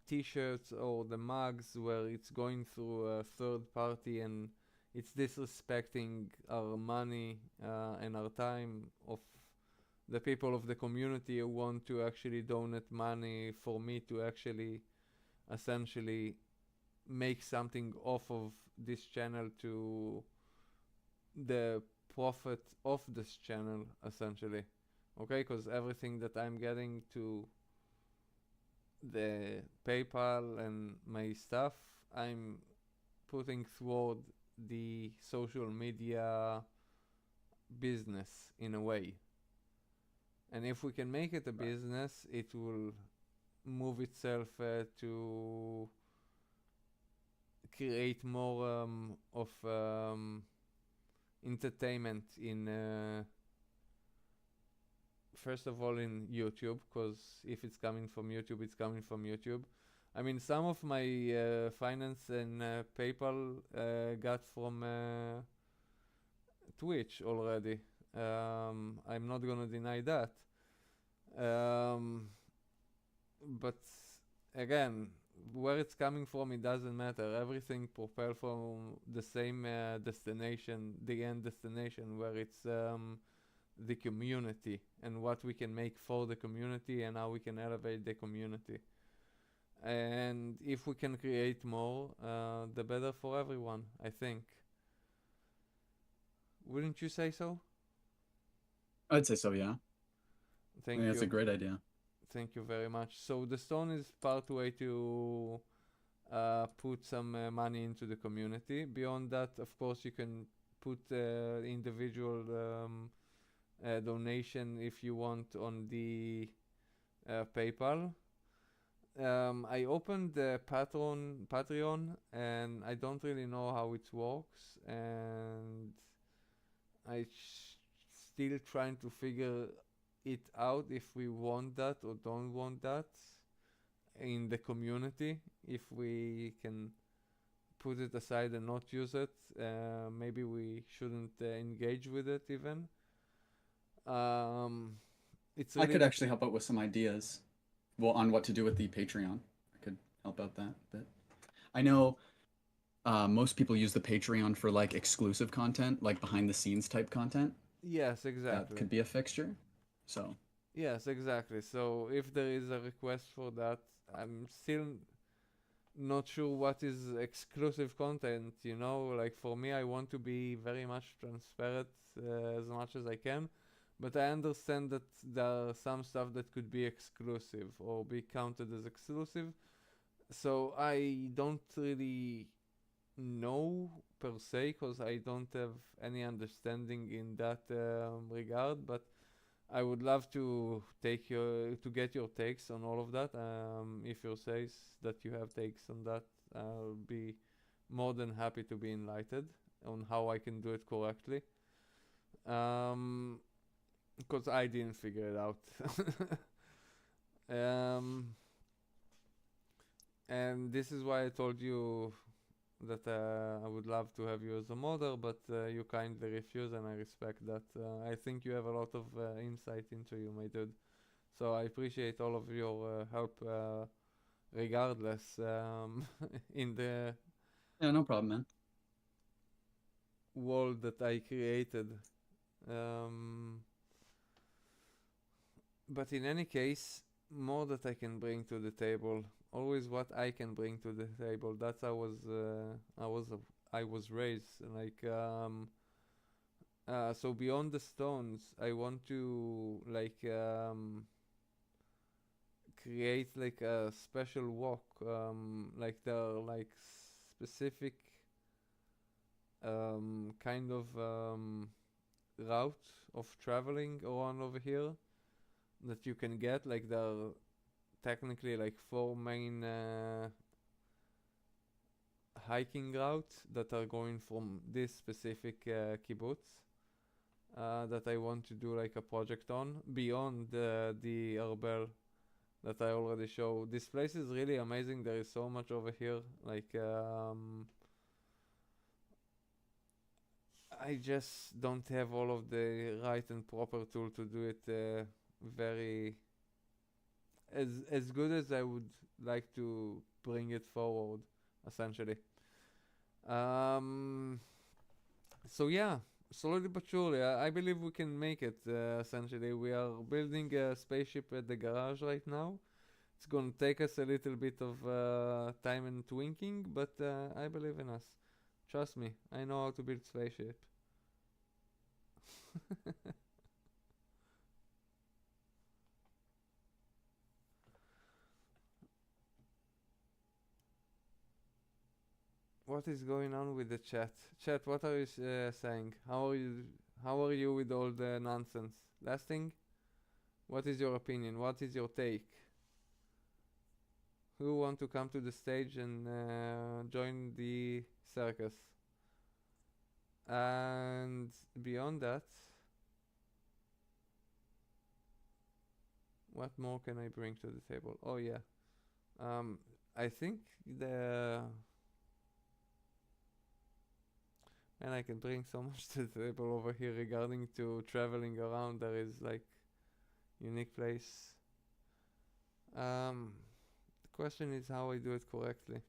t-shirts or the mugs where it's going through a third party and it's disrespecting our money and our time of the people of the community who want to actually donate money for me to actually essentially make something off of this channel to the profit of this channel essentially. Okay, because everything that I'm getting to the PayPal and my stuff, I'm putting toward the social media business in a way. And if we can make it a business, it will move itself to create more of entertainment in first of all in YouTube, because if it's coming from YouTube, it's coming from YouTube. I mean, some of my finance and PayPal got from Twitch already. I'm not gonna deny that. But again, where it's coming from, it doesn't matter. Everything propelled from the same destination, the end destination, where it's the community and what we can make for the community and how we can elevate the community. And if we can create more, the better for everyone, I think. Wouldn't you say so? I'd say so, yeah. I Thank think that's a you. great idea. Thank you very much. So the stone is part way to put some money into the community. Beyond that, of course, you can put individual donation if you want on the PayPal. I opened the Patreon, and I don't really know how it works, and I still trying to figure it out if we want that or don't want that in the community. If we can put it aside and not use it, maybe we shouldn't engage with it even. It's I really could actually help out with some ideas, well, on what to do with the Patreon. I could help out that a bit. I know most people use the Patreon for like exclusive content, like behind the scenes type content. yes, That exactly. could be a fixture. So, Yes, exactly. So if there is a request for that, I'm still not sure what is exclusive content, you know? Like for me, I want to be very much transparent as much as I can, but I understand that there are some stuff that could be exclusive or be counted as exclusive. So I don't really know per se because I don't have any understanding in that regard, but I would love to get your takes on all of that. If you says that you have takes on that, I'll be more than happy to be enlightened on how I can do it correctly. Because I didn't figure it out. um, and this is why I told you that I would love to have you as a model, but you kindly refuse, and I respect that. I think you have a lot of insight into you, my dude. So I appreciate all of your help, regardless, in the yeah, no problem, man. world that I created. Um, but in any case, more that I can bring to the table. Always what I can bring to the table. That's I was raised like. So beyond the stones, I want to like create like a special walk, like there are like specific kind of route of traveling around over here that you can get. Like there are technically like four main hiking routes that are going from this specific kibbutz that I want to do like a project on beyond the Arbel that I already showed. This place is really amazing. There is so much over here. Like I just don't have all of the right and proper tool to do it very as good as I would like to bring it forward, essentially. So yeah, slowly but surely, I believe we can make it. Essentially, we are building a spaceship at the garage right now. It's gonna take us a little bit of time and twinking, but I believe in us. Trust me, I know how to build spaceship. What is going on with the chat? Chat, what are you saying? How are you? How are you with all the nonsense? Lasting? What is your opinion? What is your take? Who want to come to the stage and join the circus? And beyond that, what more can I bring to the table? Oh yeah, I think and I can bring so much to the table over here regarding to traveling around. There is like unique place. The question is how I do it correctly.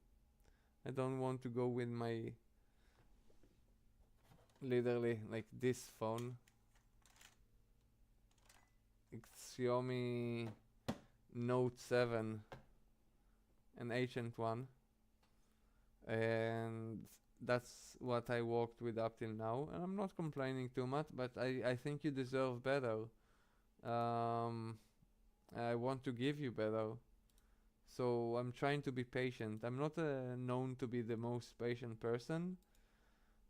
I don't want to go with my literally like this phone. It's Xiaomi Note 7, an ancient one, and that's what I worked with up till now, and I'm not complaining too much, but I think you deserve better. I want to give you better, so I'm trying to be patient. I'm not known to be the most patient person,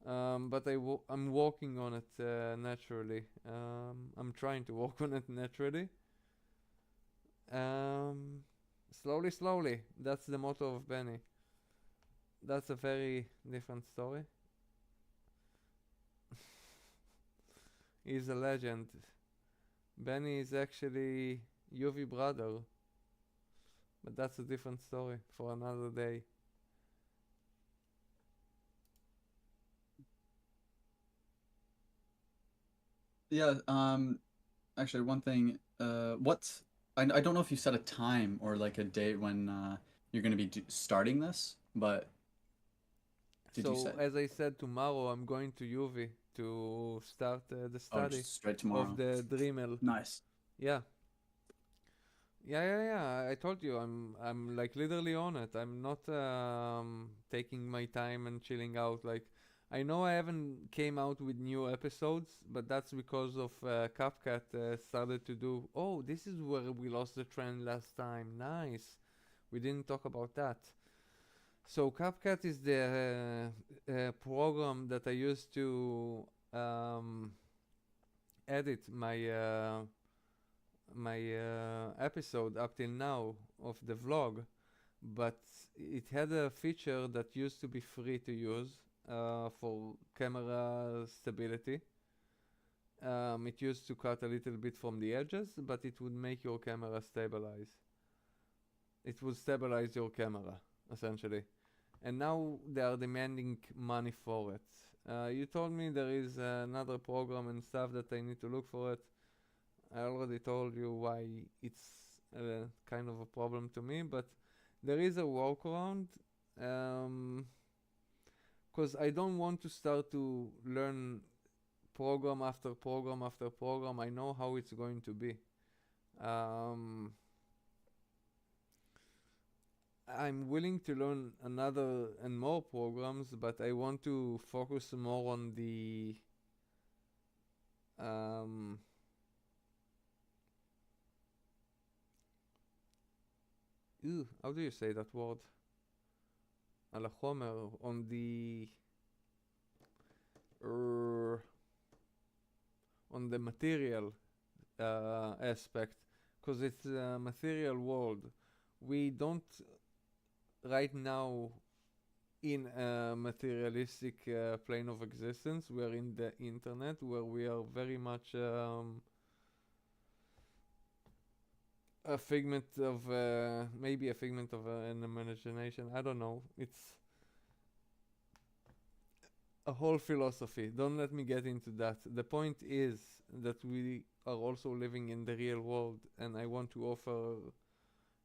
but I'm working on it naturally. I'm trying to work on it naturally. Slowly, slowly. That's the motto of Benny. That's a very different story. He's a legend. Benny is actually Yuvi brother, but that's a different story for another day. Yeah, actually one thing, I don't know if you set a time or like a date when you're gonna be starting this, but did you So, say? as I said, tomorrow I'm going to UV to start the Oh, study just straight of tomorrow. the Dremel. Nice. Yeah. Yeah. I told you I'm like literally on it. I'm not taking my time and chilling out. Like I know I haven't came out with new episodes, but that's because of CapCut started to do. Oh, this is where we lost the trend last time. Nice. We didn't talk about that. So CapCut is the program that I use to edit my episode up till now of the vlog, but it had a feature that used to be free to use for camera stability. It used to cut a little bit from the edges, but it would make your camera stabilize. It would stabilize your camera, essentially. And now they are demanding money for it. You told me there is another program and stuff that I need to look for it. I already told you why it's kind of a problem to me, but there is a workaround. Because I don't want to start to learn program after program after program. I know how it's going to be. I'm willing to learn another and more programs, but I want to focus more on the how do you say that word? על החומר, on the on the material aspect, because it's a material world. We don't right now in a materialistic plane of existence. We are in the internet where we are very much a figment of maybe a figment of an imagination. I don't know. It's a whole philosophy. Don't let me get into that. The point is that we are also living in the real world, and I want to offer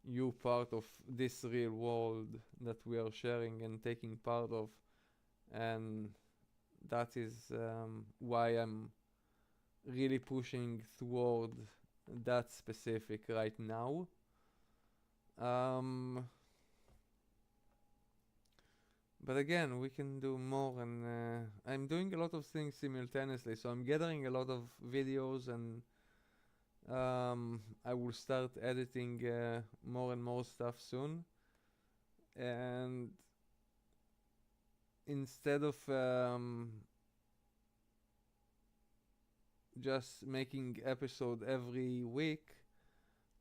you part of this real world that we are sharing and taking part of, and that is why I'm really pushing toward that specific right now. But again, we can do more, and I'm doing a lot of things simultaneously, so I'm gathering a lot of videos, and I will start editing more and more stuff soon. And instead of just making episode every week,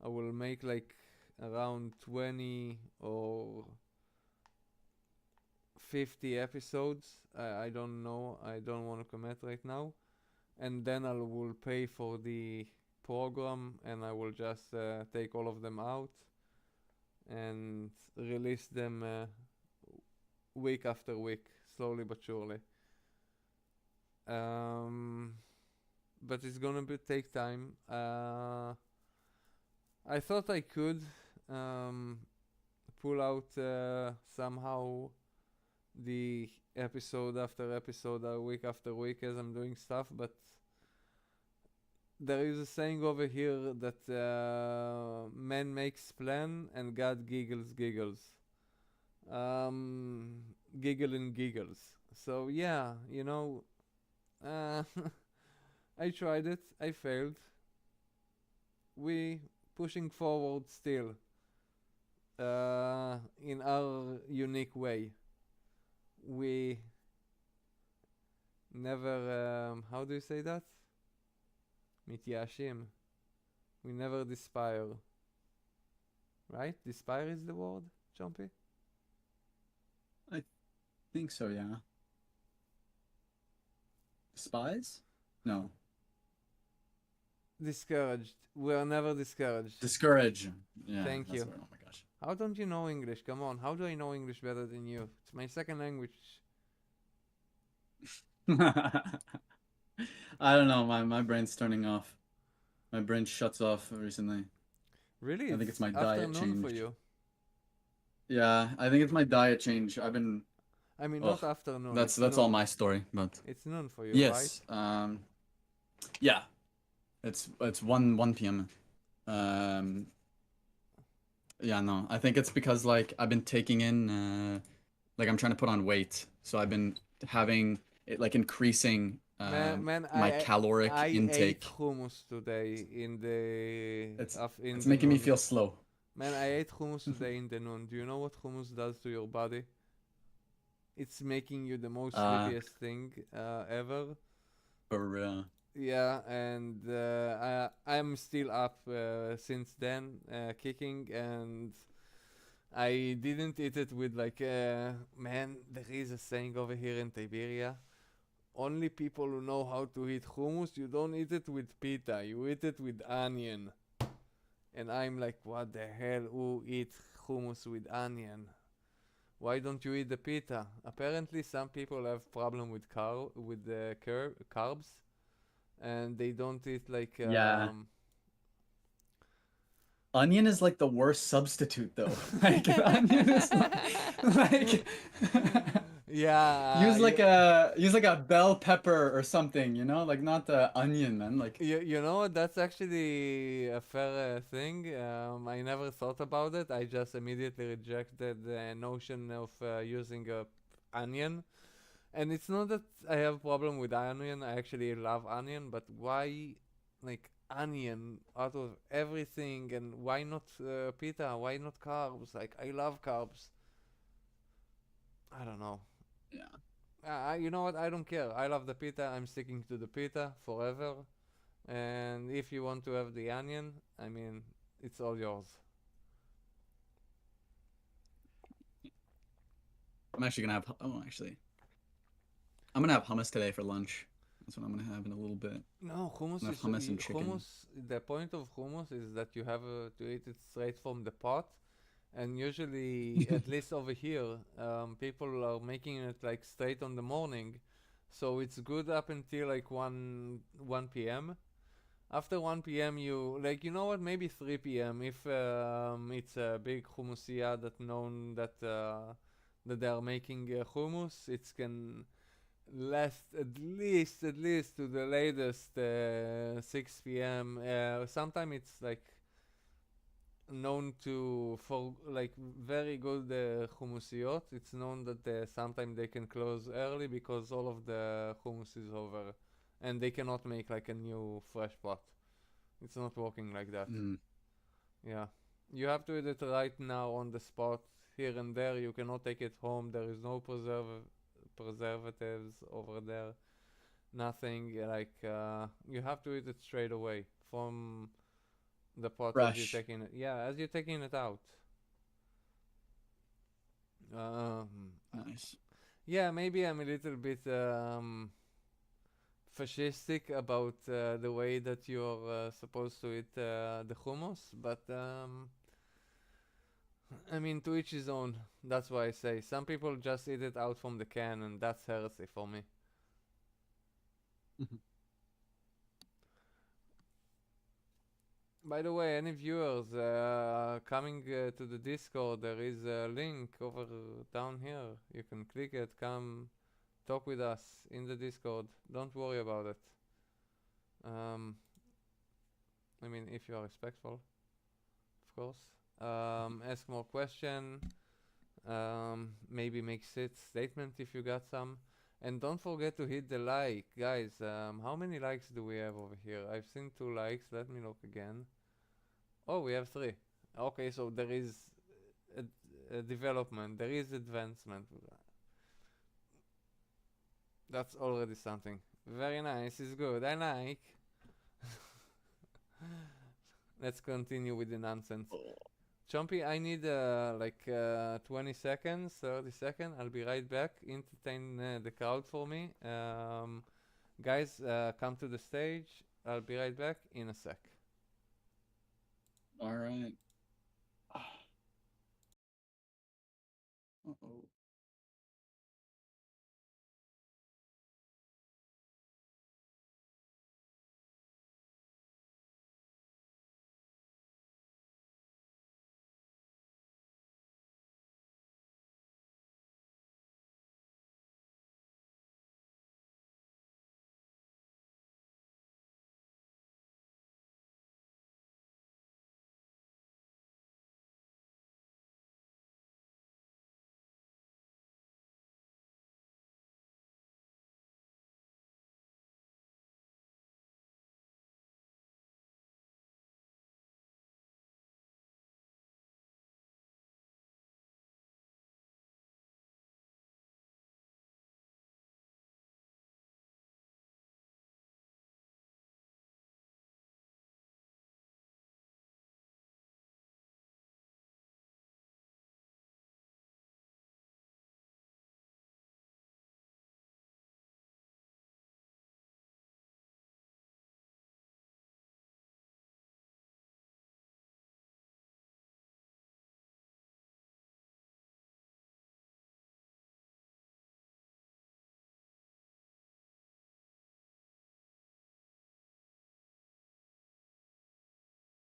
I will make like around 20 or 50 episodes. I don't know. I don't want to commit right now. And then I will pay for the program, and I will just take all of them out and release them week after week, slowly but surely. But it's gonna take time. I thought I could pull out somehow the episode after episode, week after week, as I'm doing stuff, but there is a saying over here that man makes plan and God giggles. Giggle and giggles. So yeah, you know, I tried it, I failed. We pushing forward still, in our unique way. We never, how do you say that? מתייאשים. We never despair. Right? Despair is the word, Chompy? I think so, yeah. Spies? No. Discouraged. We are never discouraged. Discourage. Yeah. Thank that's you. What, oh my gosh. How don't you know English? Come on. How do I know English better than you? It's my second language. I don't know. My brain's turning off. My brain shuts off recently. Really? I think it's my diet afternoon for change. you. Yeah, I think it's my diet change. I've been. I mean, Oh, not afternoon. That's it's all noon. my story, but It's noon for you, yes. right? Yeah. It's 1 p.m. Yeah, no. I think it's because like I've been taking in like I'm trying to put on weight. So I've been having it like increasing Man, my caloric I intake. ate hummus today in the It's making me feel slow. Man, I ate hummus today in the noon. Do you know what hummus does to your body? It's making you the most sleepiest thing ever. For real. Yeah, and I'm still up since then, kicking, and I didn't eat it with like, man, there is a saying over here in Tiberia. Only people who know how to eat hummus, you don't eat it with pita, you eat it with onion. And I'm like, what the hell, who eats hummus with onion? Why don't you eat the pita? Apparently some people have problem with carbs, and they don't eat like Yeah. Onion is like the worst substitute though. Like onion is like yeah, use like a bell pepper or something, you know, like not the onion, man. Like you know what? That's actually a fair thing. I never thought about it. I just immediately rejected the notion of using a onion. And it's not that I have a problem with onion. I actually love onion, but why, like, onion out of everything, and why not pita? Why not carbs? Like, I love carbs. I don't know. Yeah. You know what? I don't care. I love the pita. I'm sticking to the pita forever. And if you want to have the onion, I mean, it's all yours. I'm actually gonna have. Oh, actually, I'm gonna have hummus today for lunch. That's what I'm gonna have in a little bit. No, hummus Enough is hummus and chicken. hummus. The point of hummus is that you have to eat it straight from the pot, and usually, at least over here, people are making it like straight on the morning, so it's good up until like 1 p.m. After 1 p.m., you know what, maybe 3 p.m. if it's a big hummusia that they are making hummus, it can last at least to the latest 6 p.m. Sometimes it's like known to for like very good hummusiyot. It's known that sometimes they can close early because all of the hummus is over, and they cannot make like a new fresh pot. It's not working like that. Mm. Yeah, you have to eat it right now on the spot. Here and there, you cannot take it home. There is no preservatives over there. Nothing like you have to eat it straight away from the pot as you're Fresh. taking it. Yeah, as you're taking it out. Um, Nice. yeah, maybe I'm a little bit fascistic about the way that you're supposed to eat the hummus, but I mean, to each his own. That's why I say some people just eat it out from the can, and that's heresy for me. Mhm. By the way, any viewers coming to the Discord, there is a link over down here. You can click it, come talk with us in the Discord. Don't worry about it. I mean, if you are respectful, of course. Ask more question. Maybe make statement if you got some. And don't forget to hit the like, guys. How many likes do we have over here? I've seen 2 likes. Let me look again. Oh, we have 3. Okay, so there is a development. There is advancement. That's already something. Very nice. It's good. I like. Let's continue with the nonsense. Chompy, I need like 20 seconds, 30 seconds. I'll be right back. Entertain the crowd for me. Guys, come to the stage. I'll be right back in a sec. All right. Uh-oh.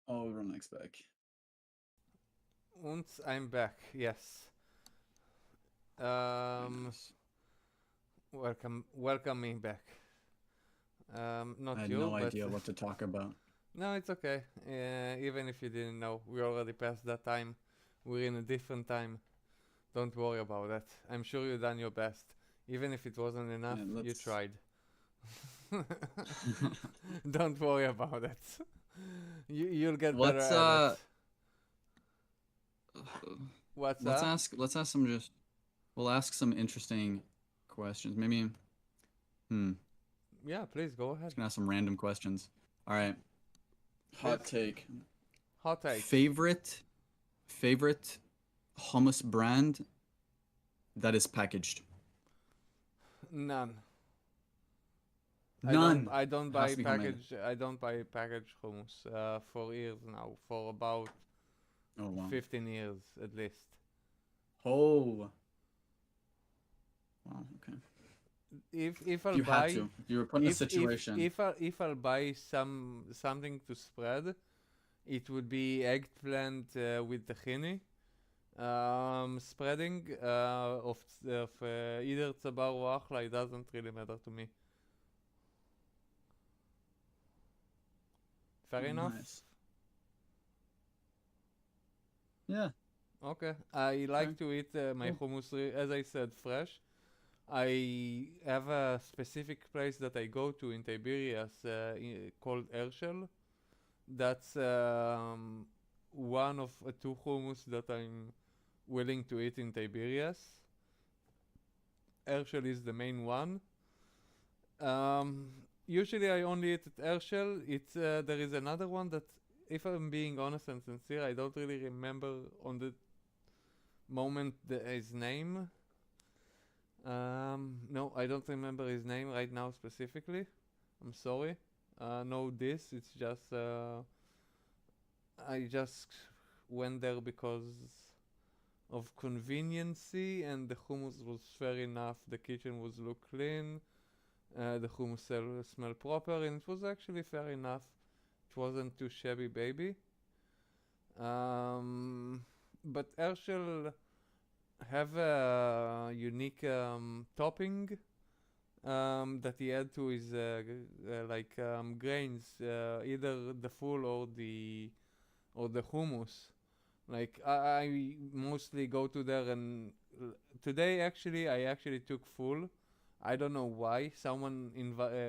Oh, Ronek's back. Und I'm back. Yes. Nice. Welcome me back. Not I had you, no but idea what to talk about. no, it's okay. Even if you didn't know, we already passed that time. We're in a different time. Don't worry about that. I'm sure you done your best. Even if it wasn't enough, Yeah, you let's- tried. Don't worry about it. You'll get better Let's at it. What's let's that? ask some just we'll ask some interesting questions. Maybe Yeah, please go ahead. just gonna ask some random questions. All right. Hot take. Hot take. Favorite hummus brand that is packaged. None. None. I don't Has buy to be homemade. package. I don't buy packaged hummus for years now. For about Oh wow. 15 years at least. Oh. Wow. Okay. If I'll You buy, had to. You were put in a situation. if I'll buy something to spread, it would be eggplant with tahini. Spreading of either tzabar or achla, it doesn't really matter to me. Fair enough. Nice. Yeah. Okay. I like Okay. to eat my Cool. hummus, as I said, fresh. I have a specific place that I go to in Tiberias called Herschel. That's one of two hummus that I'm willing to eat in Tiberias. Herschel is the main one. Usually I only eat at Herschel. There is another one that, if I'm being honest and sincere, I don't really remember on the moment his name. No, I don't remember his name right now specifically. I'm sorry. No, it's just I just went there because of conveniency, and the hummus was fair enough. The kitchen was look clean. The hummus smell proper, and it was actually fair enough. It wasn't too shabby, baby. But Herschel have a unique topping that he add to his grains, either the full or the hummus. Like I mostly go to there, and today actually I actually took full. I don't know why. Someone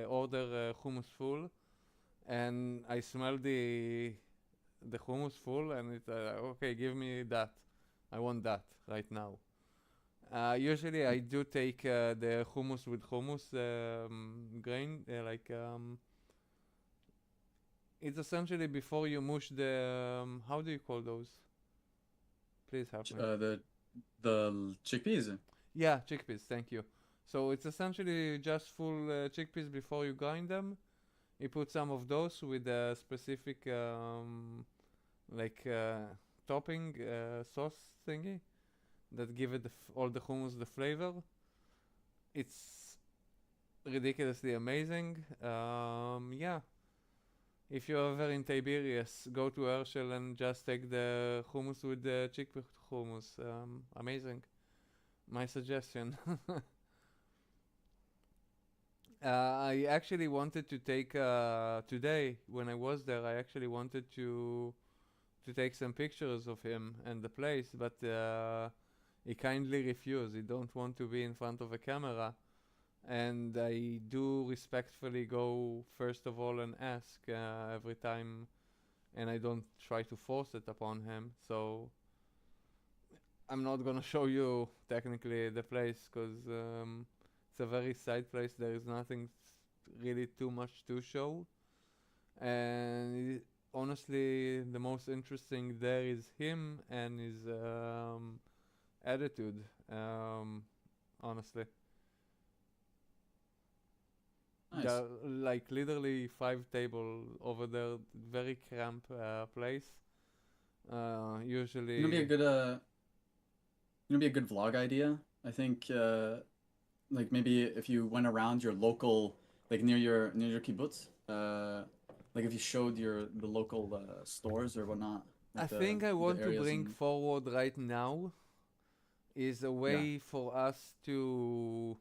order hummus full, and I smell the hummus full, and it's okay. Give me that. I want that right now. Usually I do take the hummus with hummus grain, it's essentially before you mush the how do you call those? Please help me. The chickpeas. Yeah, chickpeas. Thank you. So it's essentially just full chickpeas before you grind them. You put some of those with a specific topping sauce thingy that give it all the hummus the flavor. It's ridiculously amazing. Yeah. If you're ever in Tiberias, go to Herschel and just take the hummus with the chickpea hummus. Amazing. My suggestion. I actually wanted to take today when I was there. I actually wanted to take some pictures of him and the place, but he kindly refused. He don't want to be in front of a camera, and I do respectfully go first of all and ask every time, and I don't try to force it upon him. So I'm not gonna show you technically the place because it's a very side place. There is nothing really too much to show, and honestly, the most interesting there is him and his attitude. Honestly, Nice. there are like literally 5 table over there. Very cramped place. Usually, Gonna be a good vlog idea. I think like maybe if you went around your local, like near your kibbutz, like if you showed the local stores or whatnot. I Like think I the want to areas bring and- forward right now is a way for us to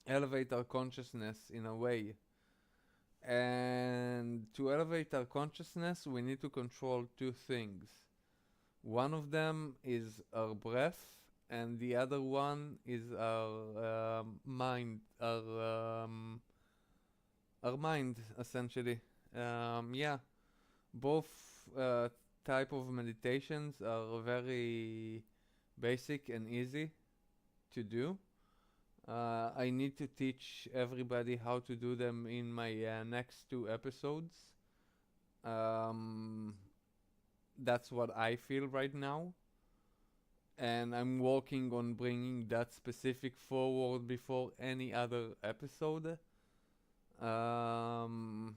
elevate our consciousness in a way. And to elevate our consciousness, we need to control two things. One of them is our breath, and the other one is our mind, our our mind, essentially. Yeah, both type of meditations are very basic and easy to do. I need to teach everybody how to do them in my next 2 episodes. Um, that's what I feel right now, and I'm working on bringing that specific forward before any other episode. Um,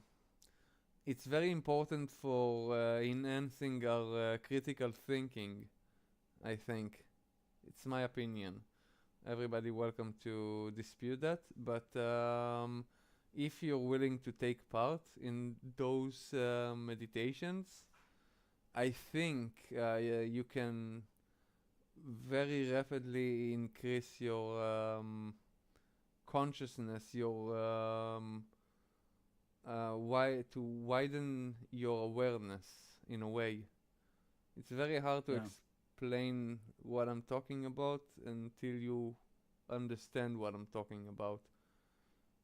it's very important for enhancing our critical thinking, I think. It's my opinion. Everybody welcome to dispute that, but if you're willing to take part in those meditations, I think you can very rapidly increase your consciousness, your to widen your awareness in a way. It's very hard to Yeah. explain what I'm talking about until you understand what I'm talking about,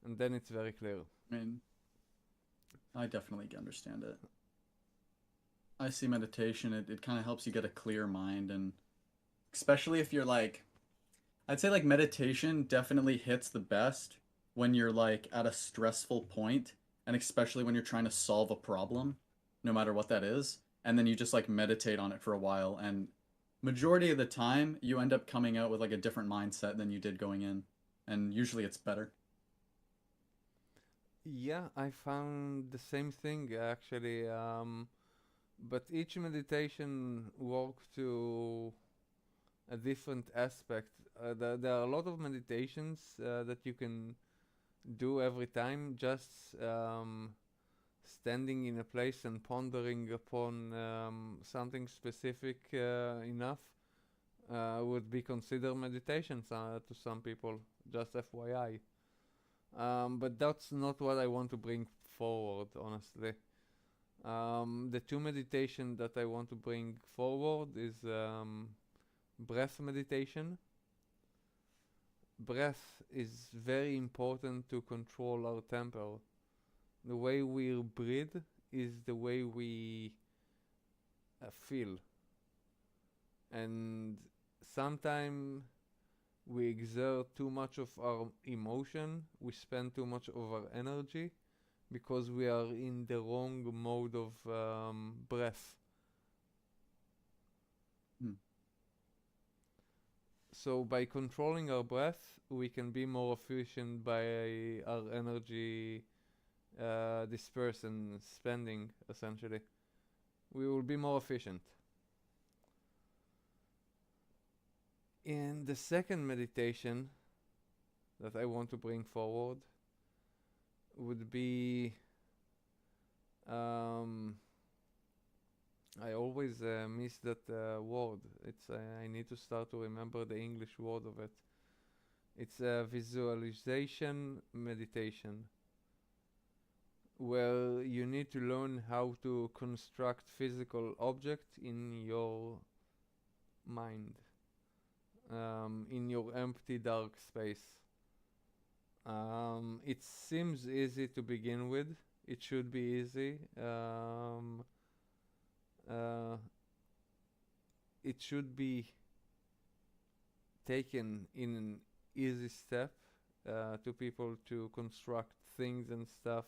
and then it's very clear. I mean, I definitely understand it. I see meditation, it kind of helps you get a clear mind, and especially if you're like, I'd say like meditation definitely hits the best when you're like at a stressful point, and especially when you're trying to solve a problem, no matter what that is, and then you just like meditate on it for a while, and majority of the time you end up coming out with like a different mindset than you did going in, and usually it's better. Yeah, I found the same thing actually. But each meditation works to a different aspect. There are a lot of meditations that you can do every time, just standing in a place and pondering upon something specific enough would be considered meditation to some people, just FYI. But that's not what I want to bring forward, honestly. The 2 meditation that I want to bring forward is breath meditation. Breath is very important to control our temper. The way we breathe is the way we feel. And sometimes we exert too much of our emotion, we spend too much of our energy because we are in the wrong mode of breath. Hmm. So by controlling our breath, we can be more efficient by our energy dispersion spending, essentially. We will be more efficient. In the second meditation that I want to bring forward would be I always miss that word. It's I need to start to remember the English word of it. It's a visualization meditation, where you need to learn how to construct physical object in your mind, in your empty dark space. It seems easy to begin with. It should be easy. It should be taken in an easy step to people to construct things and stuff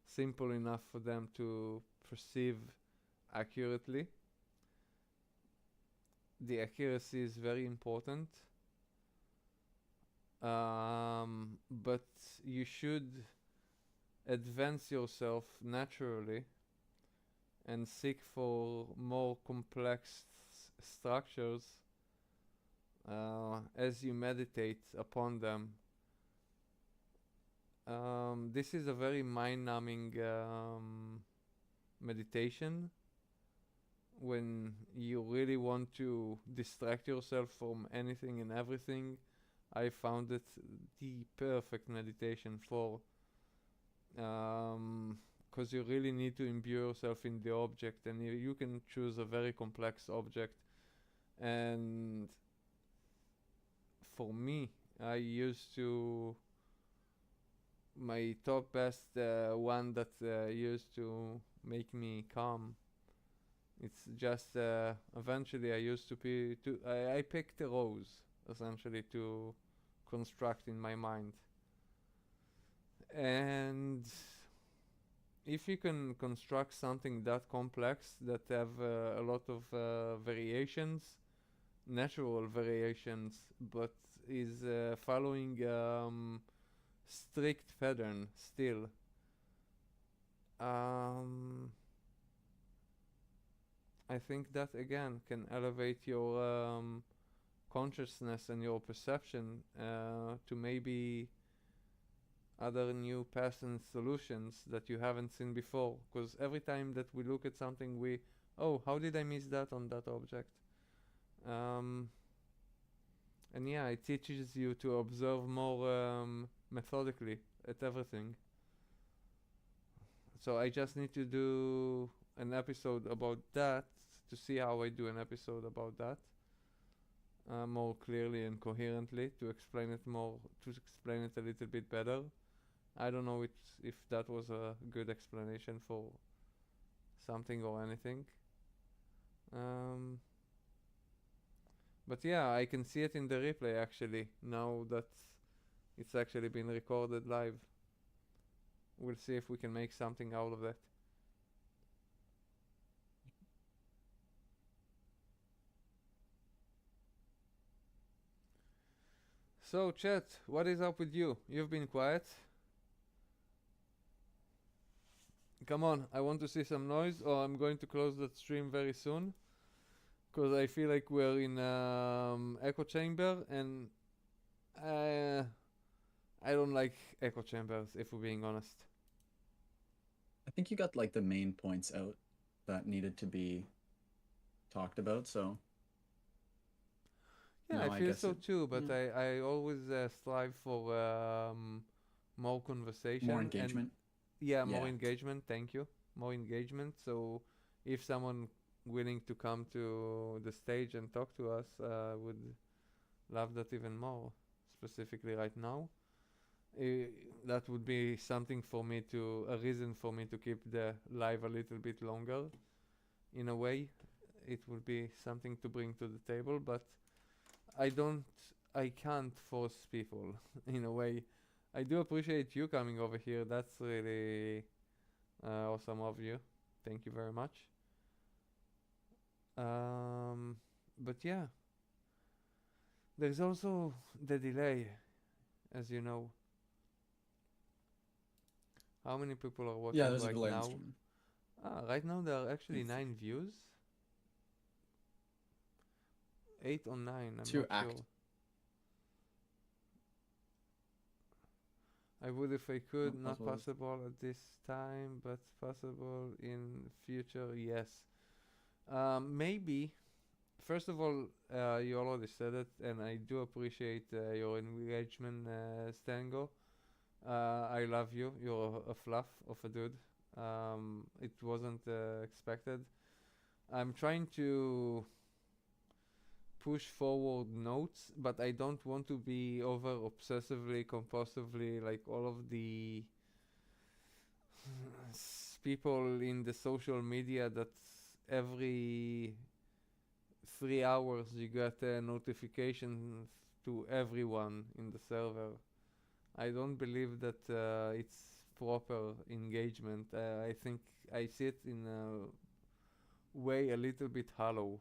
simple enough for them to perceive accurately. The accuracy is very important, but you should advance yourself naturally and seek for more complex structures as you meditate upon them. This is a very mind-numbing meditation when you really want to distract yourself from anything and everything. I found it the perfect meditation for, because you really need to imbue yourself in the object, and you can choose a very complex object. And for me, I used to my top best one that used to make me calm. It's just eventually I used to be to I picked a rose essentially to construct in my mind. And if you can construct something that complex that have a lot of variations, natural variations, but is following strict pattern still, um, I think that again can elevate your consciousness and your perception to maybe other new paths and solutions that you haven't seen before. Because every time that we look at something, oh, how did I miss that on that object? And yeah, it teaches you to observe more methodically at everything. So I just need to do an episode about that to see how I do an episode about that more clearly and coherently to explain it a little bit better. I don't know if that was a good explanation for something or anything. But yeah, I can see it in the replay actually, now that it's actually been recorded live. We'll see if we can make something out of that. So chat, what is up with you? You've been quiet. Come on, I want to see some noise or I'm going to close that stream very soon. Because I feel like we're in echo chamber and I don't like echo chambers, if we're being honest. I think you got like the main points out that needed to be talked about, so Yeah, no, I I feel guess so it- too, but yeah. I always strive for more conversation. More and engagement. yeah, more Yeah. engagement, thank you. More engagement. So if someone willing to come to the stage and talk to us, would love that even more, specifically right now. That would be something for me a reason for me to keep the live a little bit longer. In a way, it would be something to bring to the table, but I can't force people in a way. I do appreciate you coming over here. That's really awesome of you. Thank you very much. But yeah, there's also the delay, as you know. How many people are watching Yeah, there's a right delay on the now? stream. Right now there are actually Think 9 views. 8 or 9, I'm Two not act. sure. I would if I could, Oh, not possible. possible at this time, but possible in future, yes. Maybe, first of all, you already said it, and I do appreciate your engagement, Stango. I love you. You're a fluff of a dude. It wasn't expected. I'm trying to push forward notes, but I don't want to be over obsessively, compulsively like all of the people in the social media that every 3 hours you get a notification to everyone in the server. I don't believe that it's proper engagement. I think I see it in a way a little bit hollow.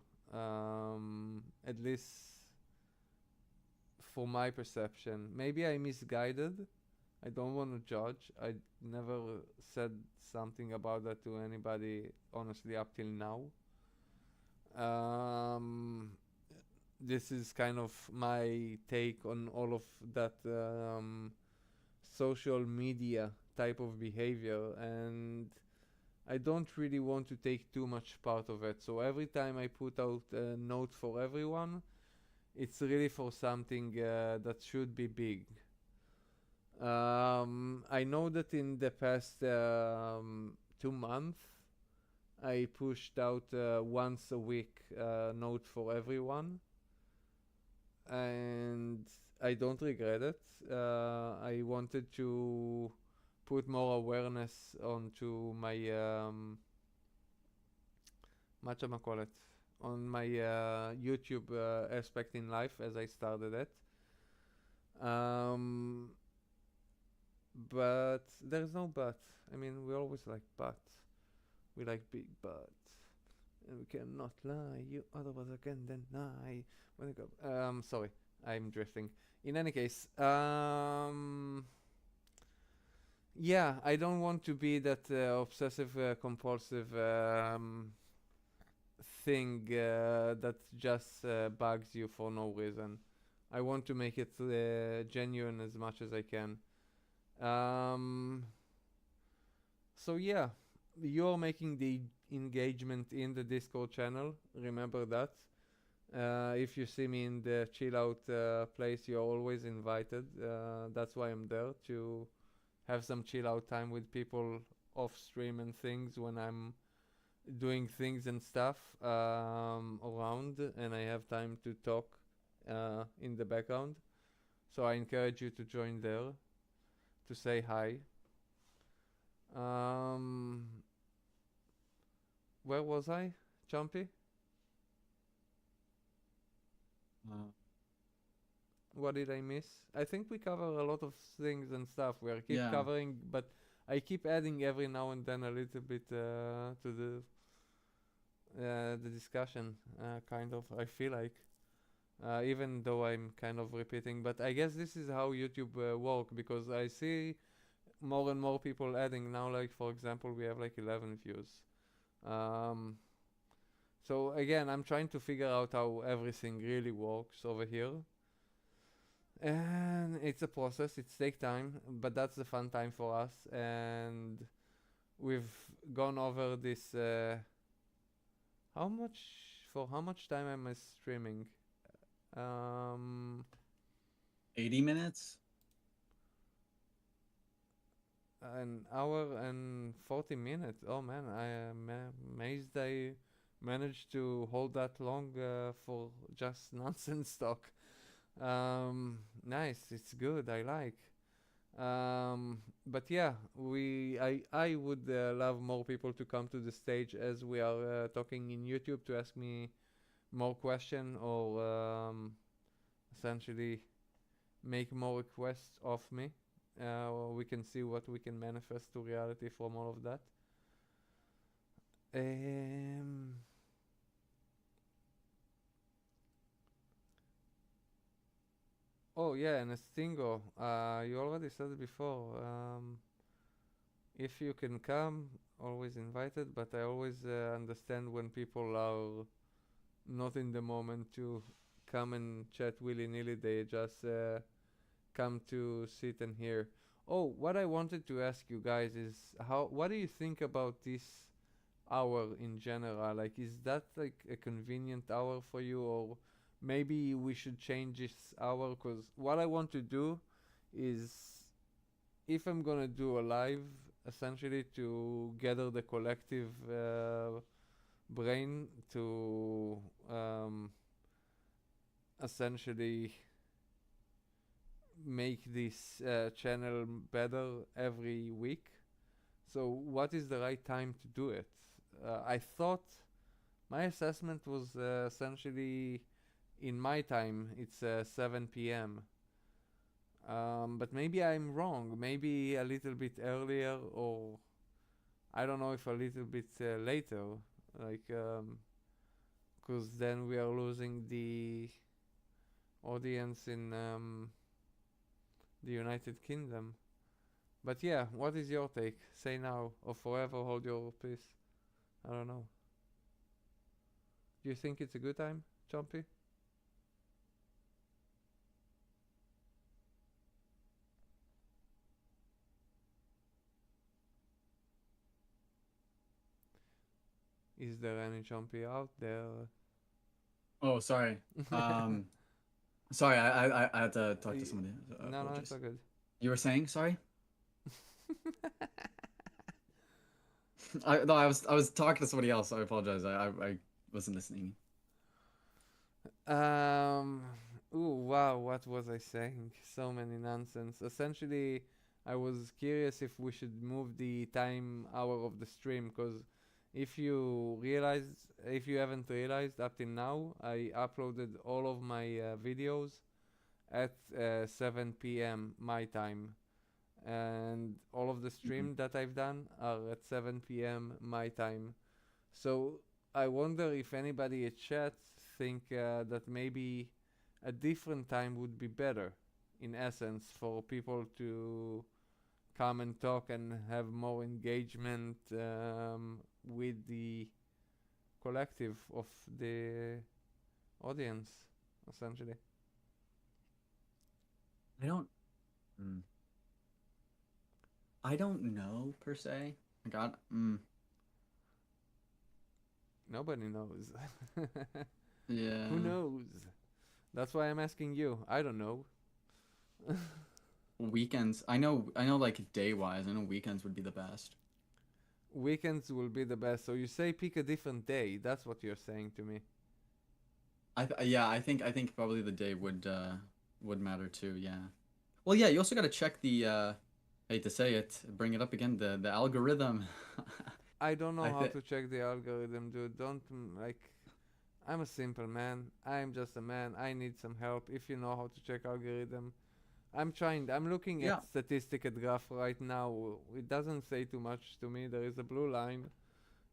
At least for my perception. Maybe I misguided. I don't want to judge. I never said something about that to anybody, honestly, up till now. This is kind of my take on all of that social media type of behavior, and I don't really want to take too much part of it. So every time I put out a note for everyone, it's really for something that should be big. I know that in the past 2 months, I pushed out once a week note for everyone, and I don't regret it. I wanted to put more awareness onto my whatchamacallit, on my YouTube aspect in life as I started it. But there's no but. I mean, we always like but. We like big but. And we cannot lie, you otherwise I can deny. When I go, sorry, I'm drifting. In any case, yeah, I don't want to be that obsessive compulsive thing that just bugs you for no reason. I want to make it genuine as much as I can. So yeah, you're making the engagement in the Discord channel. Remember that. If you see me in the chill out place, you're always invited. That's why I'm there, to have some chill out time with people off stream and things when I'm doing things and stuff around, and I have time to talk in the background. So I encourage you to join there, to say hi. Where was I, Chumpy? What did I miss? I think we cover a lot of things and stuff. We are keep Yeah. covering, but I keep adding every now and then a little bit to the discussion. Kind of, I feel like, even though I'm kind of repeating, but I guess this is how YouTube work, because I see more and more people adding now. Like for example, we have like 11 views. So again, I'm trying to figure out how everything really works over here. And it's a process, it takes time, but that's the fun time for us. And we've gone over this, how much time am I streaming? 80 minutes? An hour and 40 minutes. Oh man, I am amazed I managed to hold that long for just nonsense talk. Nice, it's good, I like. But yeah, I would love more people to come to the stage as we are talking in YouTube, to ask me more question, or essentially make more requests of me. We can see what we can manifest to reality from all of that. Oh yeah, and Stingo, you already said it before. If you can come, always invited, but I always understand when people are not in the moment to come and chat willy-nilly. They just come to sit and hear. Oh, what I wanted to ask you guys is, what do you think about this hour in general? Like, is that like a convenient hour for you, or maybe we should change this hour? Because what I want to do is, if I'm gonna do a live, essentially to gather the collective brain to essentially make this channel better every week. So what is the right time to do it? I thought my assessment was essentially, in my time, it's 7 p.m. But maybe I'm wrong. Maybe a little bit earlier, or I don't know if a little bit later. Like, because then we are losing the audience in the United Kingdom. But yeah, what is your take? Say now, or forever hold your peace. I don't know. Do you think it's a good time, Chompy? Is there any Chompy out there? Oh, sorry. Sorry, I had to talk Y- to somebody. No, it's all good. You were saying, sorry? I was talking to somebody else. I apologize. I wasn't listening. Ooh, wow, what was I saying? So many nonsense. Essentially, I was curious if we should move the time hour of the stream, because if you haven't realized up till now, I uploaded all of my videos at 7 p.m. my time, and all of the stream that I've done are at 7 p.m. my time. So I wonder if anybody at chat think that maybe a different time would be better, in essence, for people to come and talk and have more engagement with the collective of the audience, essentially. I don't. I don't know per se. God. Nobody knows. Yeah. Who knows? That's why I'm asking you. I don't know. Weekends. I know. Like day wise, I know weekends would be the best. Weekends will be the best. So you say pick a different day. That's what you're saying to me. Yeah. I think probably the day would matter too. Yeah. Well, yeah. You also got to check the. I hate to say it. Bring it up again. The algorithm. I don't know how to check the algorithm, dude. Don't I'm a simple man. I'm just a man. I need some help. If you know how to check algorithm, I'm trying. I'm looking at statistic at graph right now. It doesn't say too much to me. There is a blue line.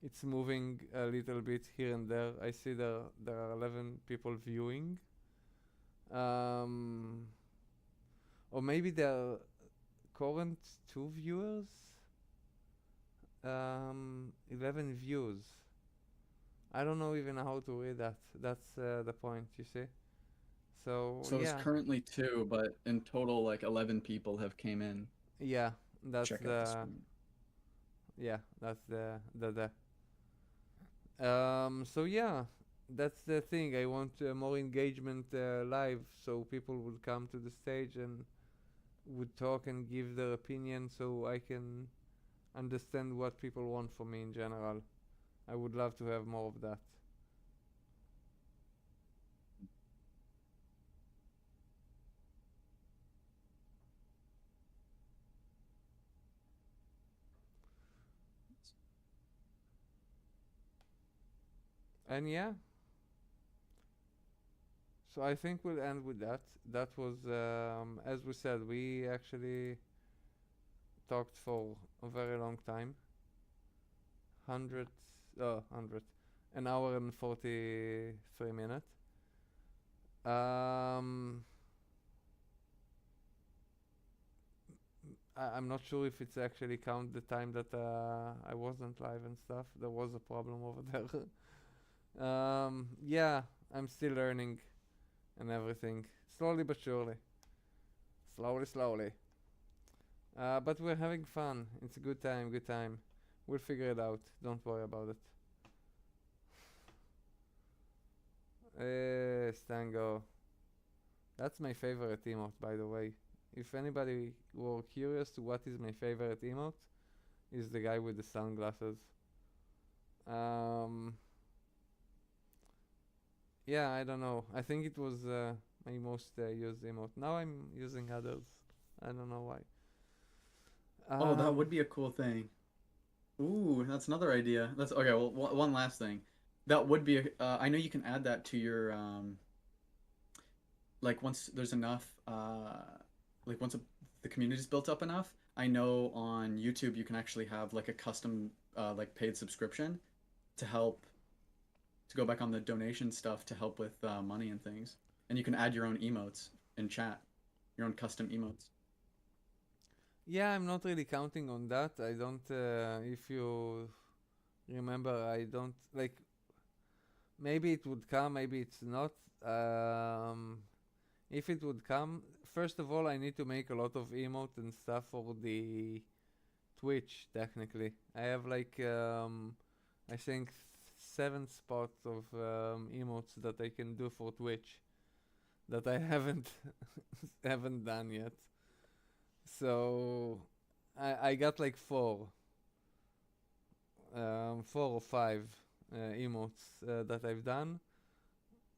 It's moving a little bit here and there. I see there are 11 people viewing. Or maybe there are current 2 viewers. 11 views. I don't know even how to read that. That's the point, you see. So it's currently 2, but in total, like 11 people have came in. Yeah, that's Check out the stream. Yeah, that's the. So yeah, that's the thing. I want more engagement live, so people would come to the stage and would talk and give their opinion, so I can understand what people want from me in general. I would love to have more of that. And yeah, so I think we'll end with that. That was, as we said, we actually talked for a very long time. 100, an hour and 43 minutes. I'm not sure if it's actually count the time that I wasn't live and stuff. There was a problem over there. Yeah, I'm still learning and everything. Slowly but surely. Slowly. But we're having fun. It's a good time. We'll figure it out. Don't worry about it. Stango. That's my favorite emote, by the way. If anybody were curious to what is my favorite emote, is the guy with the sunglasses. Yeah, I don't know. I think it was my most used emote. Now I'm using others. I don't know why. Oh, that would be a cool thing. Ooh, that's another idea. That's okay. Well, one last thing. That would be. I know you can add that to your like once there's enough. Like once the community's built up enough. I know on YouTube you can actually have like a custom like paid subscription to help to go back on the donation stuff to help with money and things. And you can add your own emotes in chat, your own custom emotes. Yeah, I'm not really counting on that. I don't, if you remember, I don't, like, maybe it would come, maybe it's not. If it would come, first of all, I need to make a lot of emote and stuff for the Twitch, technically. I have like, I think 7 spots of emotes that I can do for Twitch that I haven't haven't done yet. So I got like 4 or 5 emotes that I've done,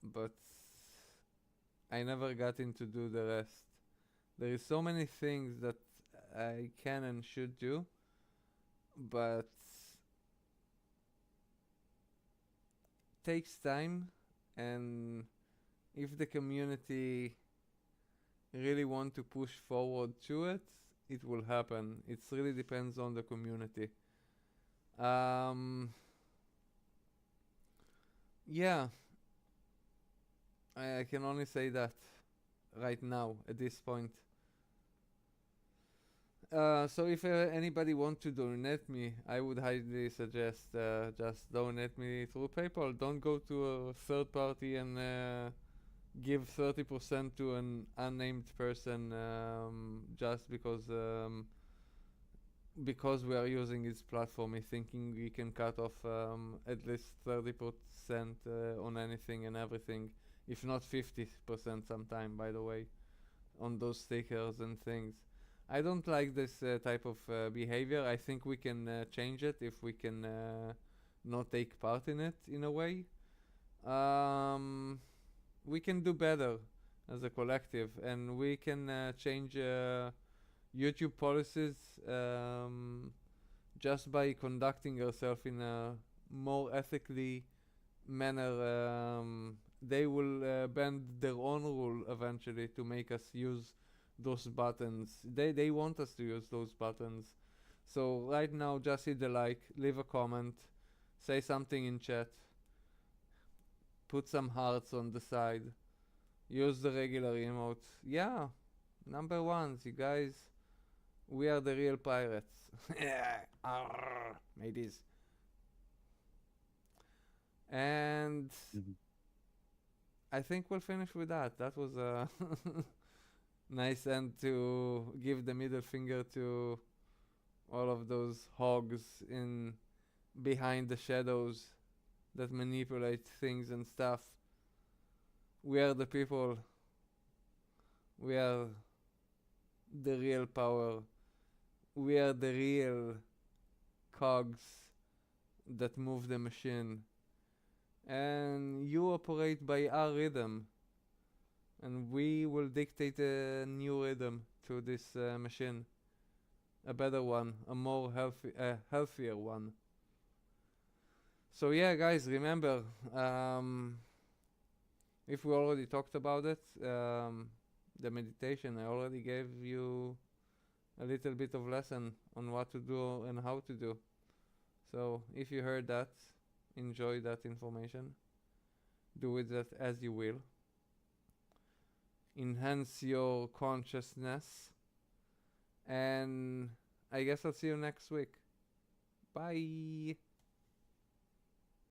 but I never got into do the rest. There is so many things that I can and should do, but takes time, and if the community really want to push forward to it, it will happen. It really depends on the community. Yeah, I can only say that right now at this point. So if anybody want to donate me, I would highly suggest just donate me through PayPal. Don't go to a third party and give 30% to an unnamed person just because we are using his platform, thinking we can cut off at least 30% on anything and everything, if not 50% sometime, by the way, on those stickers and things. I don't like this type of behavior. I think we can change it if we can not take part in it in a way. We can do better as a collective, and we can change YouTube policies just by conducting ourselves in a more ethically manner. They will bend their own rule eventually to make us use those buttons. They want us to use those buttons. So right now, just hit the like, leave a comment, say something in chat, put some hearts on the side, use the regular emotes. Yeah, number ones, you guys. We are the real pirates. Arr, mateys. And I think we'll finish with that. That was a nice end to give the middle finger to all of those hogs in behind the shadows that manipulate things and stuff. We are the people. We are the real power. We are the real cogs that move the machine. And you operate by our rhythm. And we will dictate a new rhythm to this machine. A better one, a more healthier one. So yeah, guys, remember, if we already talked about it, the meditation, I already gave you a little bit of lesson on what to do and how to do. So if you heard that, enjoy that information. Do with that as you will. Enhance your consciousness. And I guess I'll see you next week. Bye.